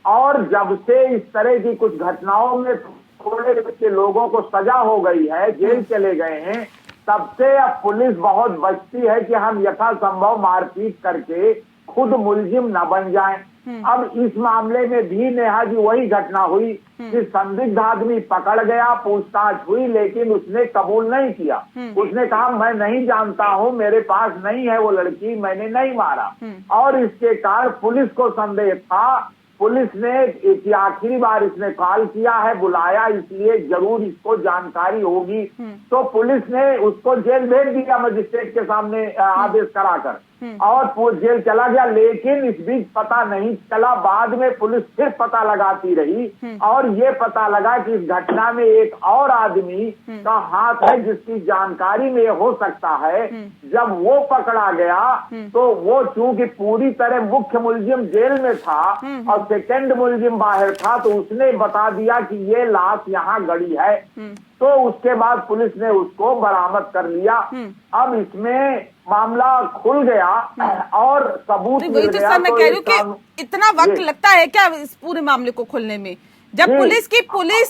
और जब से इस तरह की कुछ घटनाओं में थोड़े से लोगों को सजा हो गई है, जेल चले गए हैं, तब से अब पुलिस बहुत बचती है कि हम यथासंभव मारपीट करके खुद मुलजिम न बन जाएं। अब इस मामले में भी नेहा जी वही घटना हुई कि संदिग्ध आदमी पकड़ गया, पूछताछ हुई, लेकिन उसने कबूल नहीं किया। उसने कहा मैं नहीं जानता हूं, मेरे पास नहीं है वो लड़की, मैंने नहीं मारा। और इसके कारण पुलिस को संदेह था। पुलिस ने कि आखिरी बार इसने कॉल किया है, बुलाया, इसलिए जरूर इसको जानकारी होगी, तो पुलिस ने उसको जेल भेज दिया मजिस्ट्रेट के सामने आदेश कराकर, और वो जेल चला गया। लेकिन इस बीच पता नहीं चला, बाद में पुलिस फिर पता लगाती रही और ये पता लगा कि इस घटना में एक और आदमी का हाथ है जिसकी जानकारी में हो सकता है। जब वो पकड़ा गया तो वो चूंकि पूरी तरह मुख्य मुलजिम जेल में था और सेकंड मुलजिम बाहर था, तो उसने बता दिया कि ये लाश यहाँ गड़ी है। तो उसके बाद पुलिस ने उसको बरामद कर लिया। अब इसमें मामला खुल गया और सबूत मिल गया। तो मैं कह रही हूँ कि इतना वक्त लगता है क्या इस पूरे मामले को खुलने में? जब पुलिस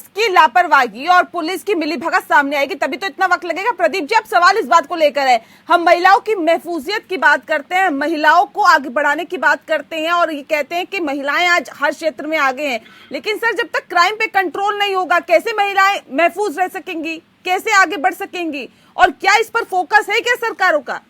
की लापरवाही और पुलिस की मिलीभगत सामने आएगी तभी तो इतना वक्त लगेगा। प्रदीप जी, अब सवाल इस बात को लेकर है, हम महिलाओं की महफूजियत की बात करते हैं, महिलाओं को आगे बढ़ाने की बात करते हैं और ये कहते हैं कि महिलाएं आज हर क्षेत्र में आगे हैं, लेकिन सर जब तक क्राइम पे कंट्रोल नहीं होगा कैसे महिलाएं महफूज रह सकेंगी, कैसे आगे बढ़ सकेंगी, और क्या इस पर फोकस है क्या सरकारों का?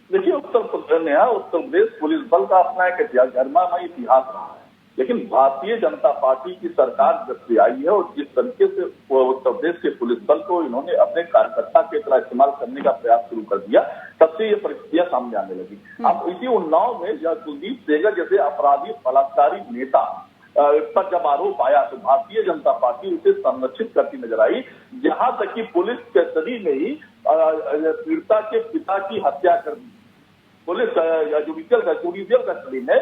देखिए, उत्तर प्रदेश पुलिस बल का अपना एक गर्मामय इतिहास रहा है, लेकिन भारतीय जनता पार्टी की सरकार जब से आई है और जिस तरीके से उत्तर प्रदेश के पुलिस बल को इन्होंने अपने कार्यकर्ता के तरह इस्तेमाल करने का प्रयास शुरू कर दिया, तब से ये परिस्थितियां सामने आने लगी। अब इसी उन्नाव में कुलदीप सेंगर जैसे अपराधी बलात्कारी नेता पर जब आरोप आया तो भारतीय जनता पार्टी उसे संरक्षित करती नजर आई, जहां तक कि पुलिस कस्टडी में ही पीड़िता के पिता की हत्या कर दी। पुलिस जुडिशियल कस्टडी में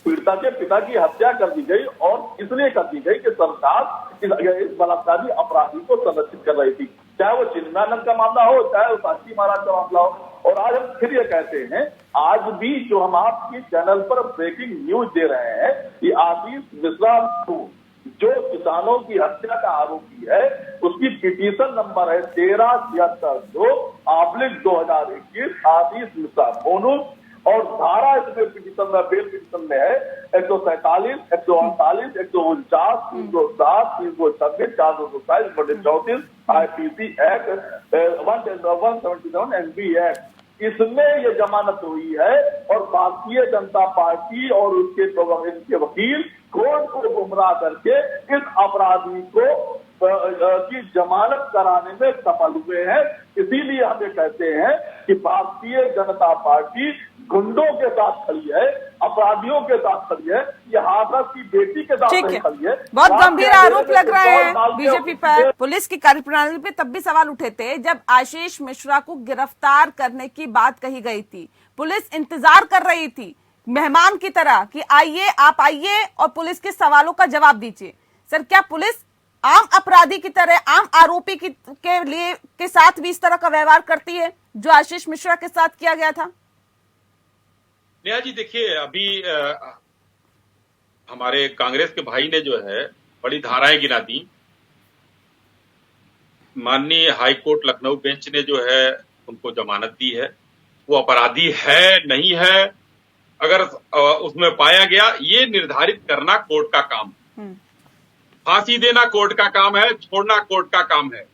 पीड़िता के पिता की हत्या कर दी गई और इसलिए कर दी गई कि सरकार इस बलात्कारी अपराधी को संरक्षित कर रही थी, चाहे वो चिन्मयानंद का मामला हो, चाहे वो साक्षी महाराज का मामला हो। और आज हम फिर ये कहते हैं, आज भी जो हम आपकी चैनल पर ब्रेकिंग न्यूज दे रहे हैं, ये आशीष मिश्रा जो किसानों की हत्या का आरोपी है, उसकी पिटीशन नंबर है 1372/2021 आशीष मिश्रा मोनू, और धारा इसमें पिटीशन में बेल पिटीशन में है 147, 148, 149, 307, 326, 427/34 IPC एक्ट 177 NB एक्ट, इसमें ये जमानत हुई है। और भारतीय जनता पार्टी और इनके वकील कोर्ट को गुमराह करके इस अपराधी को की जमानत कराने में सफल हुए हैं। इसीलिए हम ये कहते हैं कि भारतीय जनता पार्टी गुंडों के साथ खड़ी है, अपराधियों के साथ खड़ी है, ये हाथरस की बेटी के साथ नहीं खड़ी है। बहुत गंभीर आरोप लग रहे हैं बीजेपी पर। पुलिस की कार्यप्रणाली पे तब भी सवाल उठे थे जब आशीष मिश्रा को गिरफ्तार करने की बात कही गई थी। पुलिस इंतजार कर रही थी मेहमान की तरह कि आइए, आप आइए और पुलिस के सवालों का जवाब दीजिए। सर, क्या पुलिस आम अपराधी की तरह, आम आरोपी के साथ भी इस तरह का व्यवहार करती है जो आशीष मिश्रा के साथ किया गया था? नेहा जी, देखिए, अभी हमारे कांग्रेस के भाई ने जो है बड़ी धाराएं गिना दी। माननीय हाई कोर्ट लखनऊ बेंच ने जो है उनको जमानत दी है। वो अपराधी है नहीं है, अगर उसमें पाया गया, ये निर्धारित करना कोर्ट का काम है। फांसी देना कोर्ट का काम है, छोड़ना कोर्ट का काम है।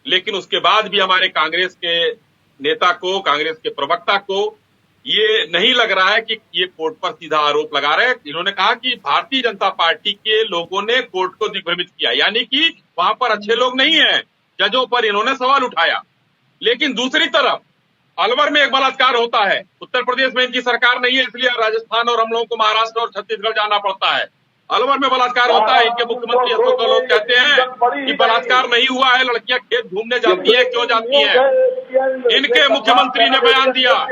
लेकिन उसके बाद भी हमारे कांग्रेस के नेता को, कांग्रेस के प्रवक्ता को ये नहीं लग रहा है कि ये कोर्ट पर सीधा आरोप लगा रहे हैं। इन्होंने कहा कि भारतीय जनता पार्टी के लोगों ने कोर्ट को दिग्भ्रमित किया, यानी कि वहां पर अच्छे लोग नहीं हैं। जजों पर इन्होंने सवाल उठाया। लेकिन दूसरी तरफ अलवर में एक बलात्कार होता है, उत्तर प्रदेश में इनकी सरकार नहीं है, इसलिए राजस्थान और हम लोगों को महाराष्ट्र और छत्तीसगढ़ जाना पड़ता है। अलवर में बलात्कार होता है, इनके मुख्यमंत्री अशोक गहलोत कहते हैं कि बलात्कार नहीं हुआ है, लड़कियां खेत घूमने जाती हैं, क्यों जाती हैं? इनके मुख्यमंत्री ने बयान दिया,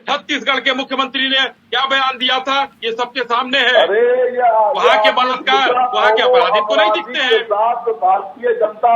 छत्तीसगढ़ के मुख्यमंत्री ने क्या बयान दिया था, ये सबके सामने है। वहां के बलात्कार, वहां के अपराधी को नहीं दिखते हैं।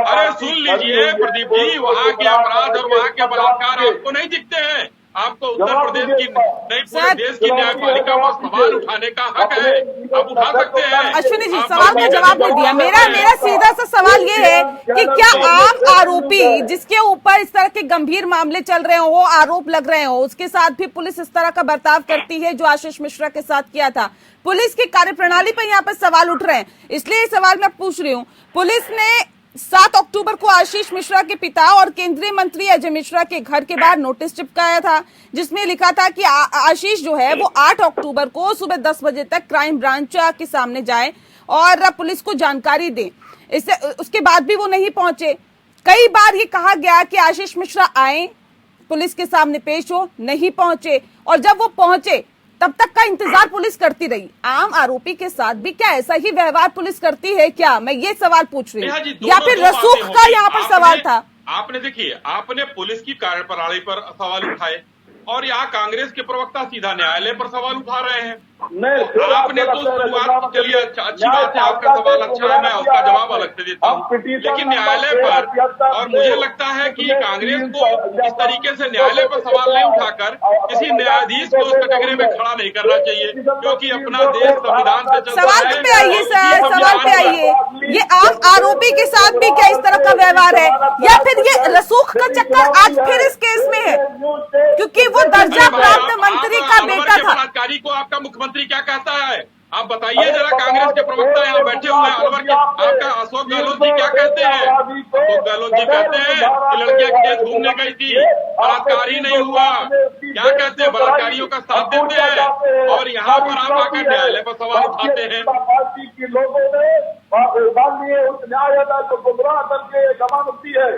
अरे सुन लीजिए प्रदीप जी, वहां के अपराध और वहां के बलात्कार आपको नहीं दिखते हैं। आपको उत्तर प्रदेश की नहीं, पूरे देश की न्यायपालिका पर सवाल उठाने का हक है, आप उठा सकते हैं। अश्विनी जी, सवाल का जवाब नहीं दिया। मेरा सीधा सा सवाल ये है कि क्या आम आरोपी जिसके ऊपर इस तरह के गंभीर मामले चल रहे हो, आरोप लग रहे हो, उसके साथ भी पुलिस इस तरह का बर्ताव करती है जो आशीष मिश्रा के साथ किया था? पुलिस की कार्यप्रणाली पर यहाँ पर सवाल उठ रहे हैं, इसलिए ये सवाल मैं पूछ रही हूँ। पुलिस ने 7 अक्टूबर को आशीष मिश्रा के पिता और केंद्रीय मंत्री अजय मिश्रा के घर के बाहर नोटिस चिपकाया था, जिसमें लिखा था कि आशीष जो है वो 8 अक्टूबर को सुबह 10 बजे तक क्राइम ब्रांच के सामने जाए और पुलिस को जानकारी दे। इससे उसके बाद भी वो नहीं पहुंचे। कई बार ये कहा गया कि आशीष मिश्रा आए, पुलिस के सामने पेश हो, नहीं पहुंचे, और जब वो पहुंचे तब तक का इंतजार पुलिस करती रही। आम आरोपी के साथ भी क्या ऐसा ही व्यवहार पुलिस करती है क्या? मैं ये सवाल पूछ रही हूँ, या फिर रसूख का यहाँ पर सवाल था? आपने देखिए, आपने पुलिस की कार्यप्रणाली पर सवाल उठाए, और यहाँ कांग्रेस के प्रवक्ता सीधा न्यायालय पर सवाल उठा रहे हैं। नहीं, आपने तो शुरुआत के लिए अच्छी बात है, आपका सवाल अच्छा है, मैं उसका जवाब अलग से देता हूँ, लेकिन न्यायालय पर, और मुझे लगता है कि कांग्रेस को इस तरीके से न्यायालय पर सवाल नहीं उठाकर किसी न्यायाधीश को उस कैटेगरी में खड़ा नहीं करना चाहिए, क्योंकि अपना देश संविधान से चलता है। सवाल पे आइए सर, सवाल पे आइए। ये आम आरोपी के साथ भी क्या इस तरह का व्यवहार है, या फिर ये रसूख का चक्कर आज फिर इस केस में है, क्योंकि वो दर्जा प्राप्त मंत्री का बेटा था। बलात्कारी को आपका मुख्यमंत्री क्या कहता है, आप बताइए जरा। कांग्रेस के प्रवक्ता यहाँ बैठे हुए हैं अलवर के, आपका अशोक गहलोत जी क्या कहते हैं? अशोक गहलोत जी कहते हैं कि लड़कियां खेत घूमने गई थी, बलात्कार ही नहीं हुआ। क्या कहते हैं? बलात्कारियों का साथ देते हैं, और यहाँ पर आप आकर न्यायालय पर सवाल उठाते हैं। पार्टी के लोगों ने माननीय उच्च न्यायालय को गुमराह करके जमानती है।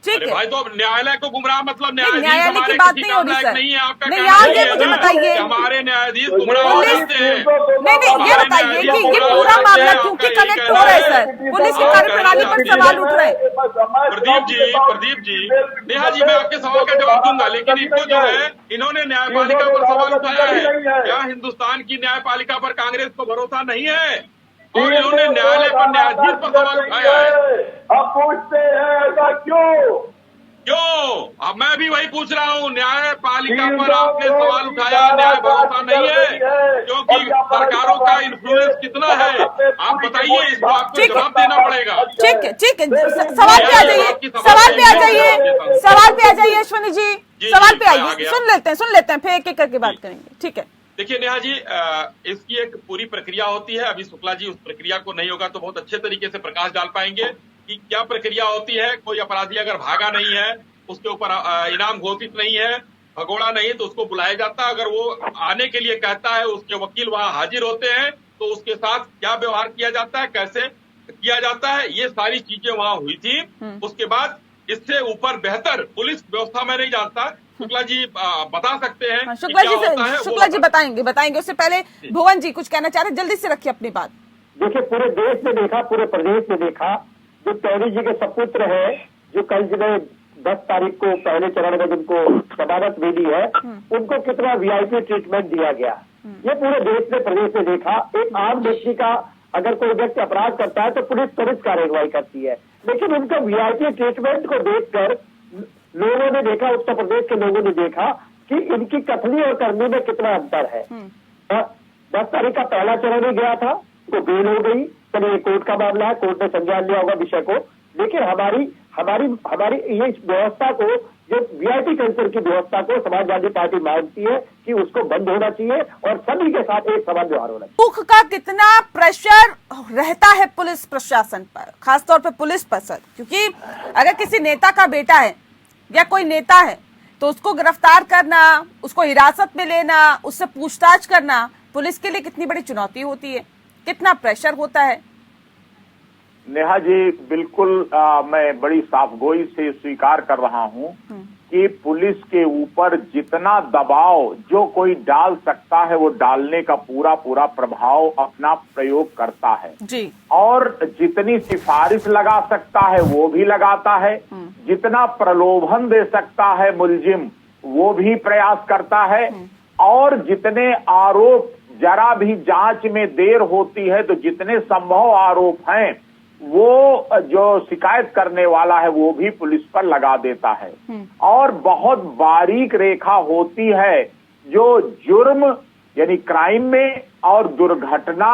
अरे भाई, तो अब न्यायालय को गुमराह मतलब न्यायालय की बात नहीं हो रही सर। नहीं है आपका, नहीं यार, ये मुझे बताइए, हमारे न्यायाधीश गुमराह हो जाते हैं। नहीं ये बताइए कि ये पूरा मामला क्योंकि कनेक्ट हो रहा है सर, पुलिस की कार्यप्रणाली पर सवाल उठ रहे हैं। प्रदीप जी, नेहा जी, मैं आपके सवाल का जवाब दूंगा, लेकिन इनको जो है, इन्होंने न्यायपालिका पर सवाल उठाया है। क्या हिंदुस्तान की न्यायपालिका पर कांग्रेस को भरोसा नहीं है? और इन्होंने न्यायालय पर न्यायाधीश पर सवाल उठाया है। अब पूछते हैं ऐसा क्यों? अब मैं भी वही पूछ रहा हूँ, न्यायपालिका पर आपने सवाल उठाया, न्याय भरोसा नहीं है, क्योंकि सरकारों का इन्फ्लुएंस कितना है, आप बताइए, इसको आपको जवाब देना पड़ेगा। ठीक है, सवाल पे आ जाइए, सवाल पे आ जाइए अश्विनी जी, सवाल पे आइए, सुन लेते हैं, फिर एक एक करके बात करेंगे। ठीक है, देखिए नेहा जी, इसकी एक पूरी प्रक्रिया होती है। अभी शुक्ला जी उस प्रक्रिया को नहीं होगा तो बहुत अच्छे तरीके से प्रकाश डाल पाएंगे कि क्या प्रक्रिया होती है। कोई अपराधी अगर भागा नहीं है, उसके ऊपर इनाम घोषित नहीं है, भगोड़ा नहीं, तो उसको बुलाया जाता है। अगर वो आने के लिए कहता है, उसके वकील वहां हाजिर होते हैं, तो उसके साथ क्या व्यवहार किया जाता है, कैसे किया जाता है, ये सारी चीजें वहां हुई थी। उसके बाद इससे ऊपर बेहतर पुलिस व्यवस्था में नहीं जानता। शुक्ला जी बता सकते हैं? शुक्ला जी बताएंगे। उससे पहले भुवन जी कुछ कहना चाह रहे हैं, जल्दी से रखिए अपनी बात। देखिए, पूरे देश में देखा, पूरे प्रदेश में देखा, जो टैरी जी के सपुत्र है, जो कल जिन्हें 10 तारीख को पहले चरण में जिनको जमानत मिली है, उनको कितना वीआईपी ट्रीटमेंट दिया गया, ये पूरे देश में, प्रदेश में देखा। एक आम व्यक्ति का अगर कोई व्यक्ति अपराध करता है तो पुलिस त्वरित कार्रवाई करती है, लेकिन उनका वीआईपी ट्रीटमेंट को देखकर लोगों ने देखा, उत्तर प्रदेश के लोगों ने देखा कि इनकी कथनी और करनी में कितना अंतर है। 10 तारीख का पहला चरण ही गया था, तो बेल हो गई। चलिए, कोर्ट का मामला है, कोर्ट ने संज्ञान लिया होगा विषय को, लेकिन हमारी ये व्यवस्था को, जो वीआईपी कैंसर की व्यवस्था को समाजवादी पार्टी मानती है कि उसको बंद होना चाहिए और सभी के साथ एक समान व्यवहार होना चाहिए। दुख का कितना प्रेशर रहता है पुलिस प्रशासन पर, खासतौर पर पुलिस पर सर, क्योंकि अगर किसी नेता का बेटा है या कोई नेता है तो उसको गिरफ्तार करना, उसको हिरासत में लेना, उससे पूछताछ करना पुलिस के लिए कितनी बड़ी चुनौती होती है, कितना प्रेशर होता है। नेहा जी, बिल्कुल मैं बड़ी साफगोई से स्वीकार कर रहा हूं कि पुलिस के ऊपर जितना दबाव जो कोई डाल सकता है वो डालने का पूरा प्रभाव अपना प्रयोग करता है जी, और जितनी सिफारिश लगा सकता है वो भी लगाता है, जितना प्रलोभन दे सकता है मुलजिम वो भी प्रयास करता है, और जितने आरोप जरा भी जांच में देर होती है तो जितने संभव आरोप हैं वो जो शिकायत करने वाला है वो भी पुलिस पर लगा देता है। और बहुत बारीक रेखा होती है जो जुर्म यानी क्राइम में और दुर्घटना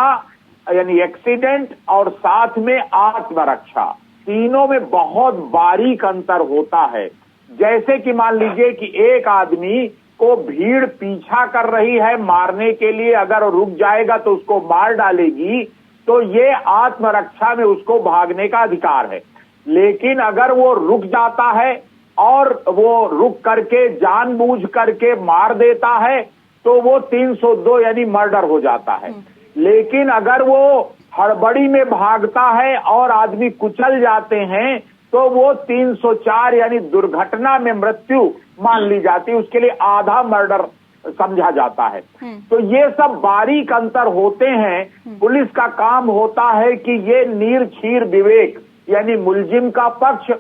यानी एक्सीडेंट और साथ में आत्मरक्षा, तीनों में बहुत बारीक अंतर होता है। जैसे कि मान लीजिए कि एक आदमी को भीड़ पीछा कर रही है मारने के लिए, अगर रुक जाएगा तो उसको मार डालेगी, तो ये आत्मरक्षा में उसको भागने का अधिकार है। लेकिन अगर वो रुक जाता है और वो रुक करके जानबूझ करके मार देता है तो वो 302 यानी मर्डर हो जाता है। लेकिन अगर वो हड़बड़ी में भागता है और आदमी कुचल जाते हैं तो वो 304 यानी दुर्घटना में मृत्यु मान ली जाती है, उसके लिए आधा मर्डर समझा जाता है। तो ये सब बारीक अंतर होते हैं। पुलिस का काम होता है कि ये नीर क्षीर विवेक यानी मुलजिम का पक्ष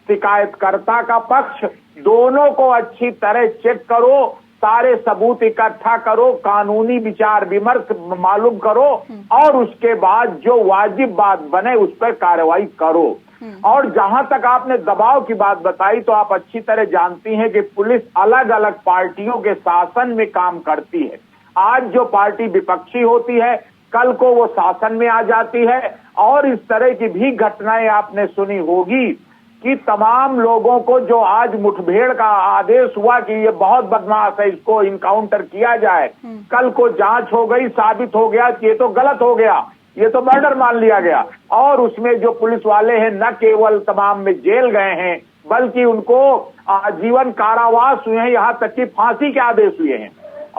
शिकायतकर्ता का पक्ष, दोनों को अच्छी तरह चेक करो, सारे सबूत इकट्ठा करो, कानूनी विचार विमर्श मालूम करो और उसके बाद जो वाजिब बात बने उस पर कार्रवाई करो। और जहां तक आपने दबाव की बात बताई, तो आप अच्छी तरह जानती हैं कि पुलिस अलग अलग पार्टियों के शासन में काम करती है। आज जो पार्टी विपक्षी होती है, कल को वो शासन में आ जाती है। और इस तरह की भी घटनाएं आपने सुनी होगी कि तमाम लोगों को जो आज मुठभेड़ का आदेश हुआ कि ये बहुत बदमाश है, इसको इनकाउंटर किया जाए, कल को जांच हो गई, साबित हो गया कि ये तो गलत हो गया, ये तो मर्डर मान लिया गया, और उसमें जो पुलिस वाले हैं न केवल तमाम में जेल गए हैं, बल्कि उनको आजीवन कारावास हुए हैं, यहाँ तक कि फांसी के आदेश हुए हैं।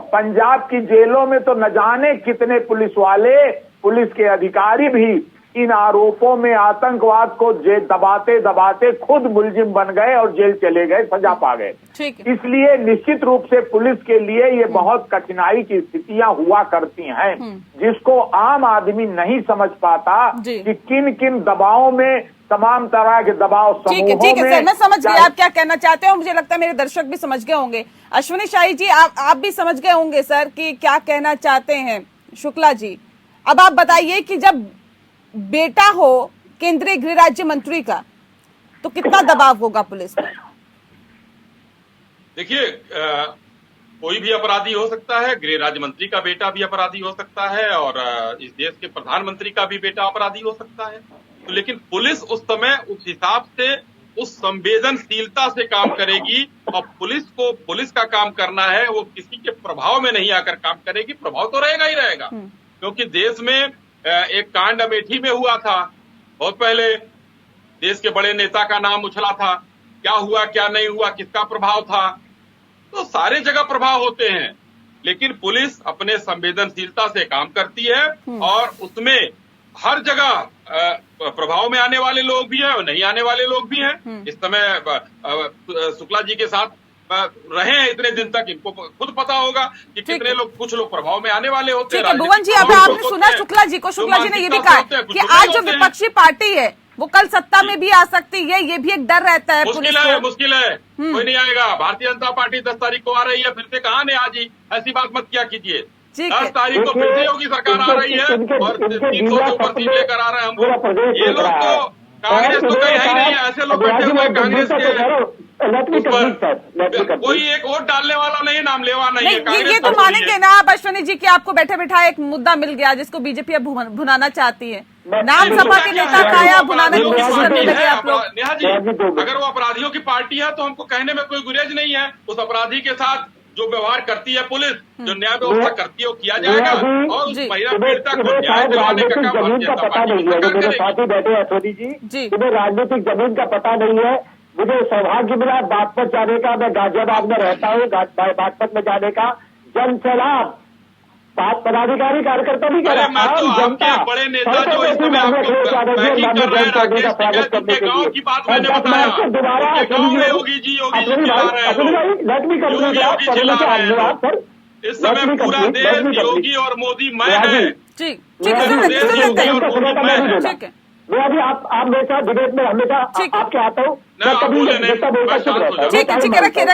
पंजाब की जेलों में तो न जाने कितने पुलिस वाले, पुलिस के अधिकारी भी इन आरोपों में आतंकवाद को दबाते दबाते खुद मुलजिम बन गए और जेल चले गए, सजा पा गए। इसलिए निश्चित रूप से पुलिस के लिए ये बहुत कठिनाई की स्थितियां हुआ करती हैं, जिसको आम आदमी नहीं समझ पाता कि किन किन दबावों में, तमाम तरह के दबाव समूहों में। ठीक है सर, मैं समझ गई आप क्या कहना चाहते हो। मुझे लगता है मेरे दर्शक भी समझ गए होंगे। अश्विनी शाही जी, आप भी समझ गए होंगे सर कि क्या कहना चाहते हैं शुक्ला जी। अब आप बताइए कि जब बेटा हो केंद्रीय गृह राज्य मंत्री का, तो कितना दबाव होगा पुलिस पर? देखिए, कोई भी अपराधी हो सकता है, गृह राज्य मंत्री का बेटा भी अपराधी हो सकता है और इस देश के प्रधानमंत्री का भी बेटा अपराधी हो सकता है। तो लेकिन पुलिस उस समय उस हिसाब से, उस संवेदनशीलता से काम करेगी। और पुलिस का काम करना है, वो किसी के प्रभाव में नहीं आकर काम करेगी। प्रभाव तो रहेगा ही रहेगा, क्योंकि देश में एक कांड अमेठी में हुआ था बहुत पहले, देश के बड़े नेता का नाम उछला था, क्या हुआ क्या नहीं हुआ, किसका प्रभाव था। तो सारे जगह प्रभाव होते हैं, लेकिन पुलिस अपने संवेदनशीलता से काम करती है और उसमें हर जगह प्रभाव में आने वाले लोग भी हैं और नहीं आने वाले लोग भी हैं। इस समय शुक्ला जी के साथ रहे हैं इतने दिन तक, इनको खुद पता होगा कि कितने लोग, कुछ लोग प्रभाव में आने वाले होते हैं। भुवन जी, अब आपने सुना शुक्ला जी को, शुक्ला जी ने ये भी कहा कि आज जो विपक्षी पार्टी है वो कल सत्ता में भी आ सकती है, ये भी एक डर रहता है। मुश्किल है, कोई नहीं आएगा। भारतीय जनता पार्टी 10 तारीख को आ रही है, फिर से कहा नहीं आज ही, ऐसी बात मत किया कीजिए। 10 तारीख को फिर से योगी सरकार आ रही है और 300 से ऊपर सीट लेकर आ रहे हैं हम। ये लोग तो कांग्रेस तो कहीं है ही नहीं है, ऐसे लोग बैठे हुए हैं कांग्रेस के, कोई एक वोट डालने वाला नहीं, नाम लेवा नहीं है। ये तो मानेंगे ना आप अश्विनी जी कि आपको बैठे बैठा एक मुद्दा मिल गया जिसको बीजेपी अब भुनाना चाहती है। नाम सपा के नेता का या भुनाने की कोशिश करने लगे आप लोग। नेहा जी, अगर वो अपराधियों की पार्टी है तो हमको कहने में कोई गुरेज नहीं है। उस अपराधी के साथ जो व्यवहार करती है पुलिस, जो न्याय व्यवस्था करती है, वो किया जाएगा और उस महिला पीड़िता को न्याय दिलाने का काम भारतीय जनता पार्टी मेरे साथ ही बैठे अश्विनी जी, तुम्हें राजनीतिक जमीन का पता नहीं है। मुझे सौभाग्य मिला बागपत जाने का, मैं गाजियाबाद में रहता हूँ, बागपत में जाने का जन सैलाब पदाधिकारी कार्यकर्ता भी कर रहा है। जनता बड़े नेता जो इस समय गाँव की बात मैंने बताया, दोबारा योगी जी इस समय पूरा देश योगी और मोदी मैं है। भैया जी, आप मेरे साथ डिबेट में हमेशा आपके आता हूँ, ठीक है, रखिए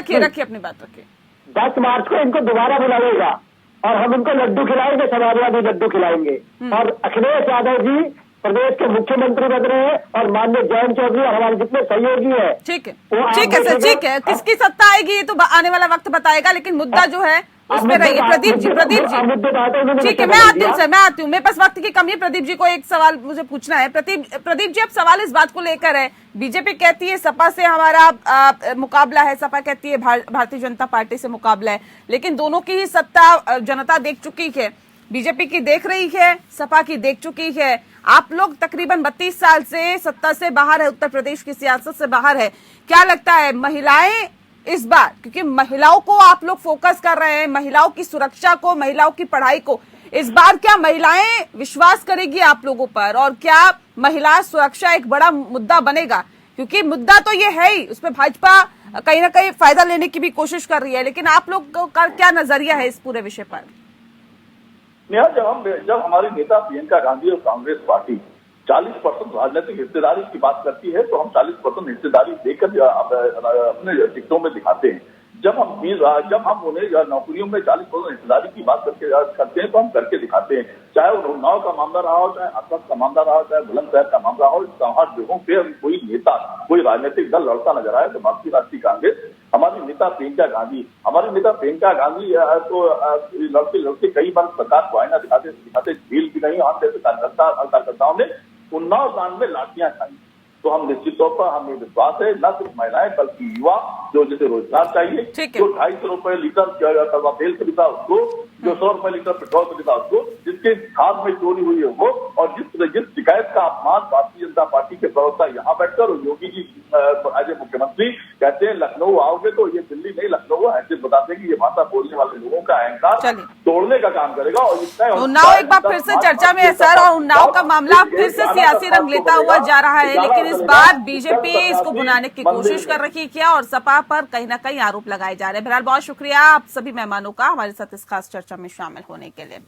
अपनी बात रखिए। 10 मार्च को इनको दोबारा बुलाएगा और हम इनको लड्डू खिलाएंगे, समाजवादी लड्डू खिलाएंगे। और अखिलेश यादव जी प्रदेश के मुख्यमंत्री बन रहे हैं और माननीय जयंत चौधरी और हमारे जितने सहयोगी है। ठीक है सर, ठीक है। किसकी सत्ता आएगी ये तो आने वाला वक्त बताएगा, लेकिन मुद्दा जो है उसमें रहिए। प्रदीप जी, ठीक है, मैं आती हूँ, मेरे पास वक्त की कमी है। प्रदीप जी को एक सवाल मुझे पूछना है। प्रदीप जी, अब सवाल इस बात को लेकर है, बीजेपी कहती है सपा से हमारा मुकाबला है, सपा कहती है भारतीय जनता पार्टी से मुकाबला है, लेकिन दोनों की ही सत्ता जनता देख चुकी है। बीजेपी की देख रही है, सपा की देख चुकी है। आप लोग तकरीबन 32 साल से सत्ता से बाहर है, उत्तर प्रदेश की सियासत से बाहर है। क्या लगता है महिलाएं इस बार, क्योंकि महिलाओं को आप लोग फोकस कर रहे हैं, महिलाओं की सुरक्षा को, महिलाओं की पढ़ाई को, इस बार क्या महिलाएं विश्वास करेगी आप लोगों पर? और क्या महिला सुरक्षा एक बड़ा मुद्दा बनेगा? क्योंकि मुद्दा तो ये है ही, उसमें भाजपा कहीं ना कहीं फायदा लेने की भी कोशिश कर रही है, लेकिन आप लोग का क्या नजरिया है इस पूरे विषय पर? जब हमारे नेता प्रियंका गांधी और कांग्रेस पार्टी 40% राजनीतिक हिस्सेदारी की बात करती है, तो हम 40% हिस्सेदारी देकर अपने टिकटों में दिखाते हैं। जब हम उन्हें नौकरियों में 40% हिस्सेदारी की बात करते हैं तो हम करके दिखाते हैं। चाहे वो उन्नाव का मामला रहा हो, चाहे हाथरस का मामला रहा हो, चाहे बुलंदशहर का मामला हो, हर जगहों पे कोई नेता, कोई राजनीतिक दल लड़ता नजर आए तो भारतीय राष्ट्रीय कांग्रेस, हमारी नेता प्रियंका गांधी तो लड़ते कई बार सरकार को आईना दिखाते झील भी नहीं, आते कार्यकर्ताओं ने उन्नाव कांड में लाठियां खाई। तो हम निश्चित तौर पर हमें विश्वास है, न सिर्फ महिलाएं बल्कि युवा जो जिसे रोजगार चाहिए, जो 250 रुपए लीटर तेल खरीदा उसको, जो 100 रुपए लीटर पेट्रोल खरीदा उसको, जिसके खाद में चोरी हुई है वो, और जिस शिकायत का अपमान भारतीय जनता पार्टी के प्रवक्ता यहाँ बैठकर और योगी जी आज मुख्यमंत्री कहते हैं लखनऊ आओगे तो ये दिल्ली नहीं लखनऊ ऐसे बताते कि ये भाषा बोलने वाले लोगों का अहंकार तोड़ने का काम करेगा। और उन्नाव एक बार फिर से चर्चा में है सर, और उन्नाव का मामला फिर से सियासी रंग लेता हुआ जा रहा है, लेकिन इस बार बीजेपी इसको भुनाने की कोशिश कर रही है और सपा पर कहीं न कहीं आरोप लगाए जा रहे हैं। बहरहाल बहुत शुक्रिया आप सभी मेहमानों का हमारे साथ इस खास चर्चा में शामिल होने के लिए।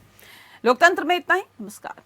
लोकतंत्र में इतना ही, नमस्कार।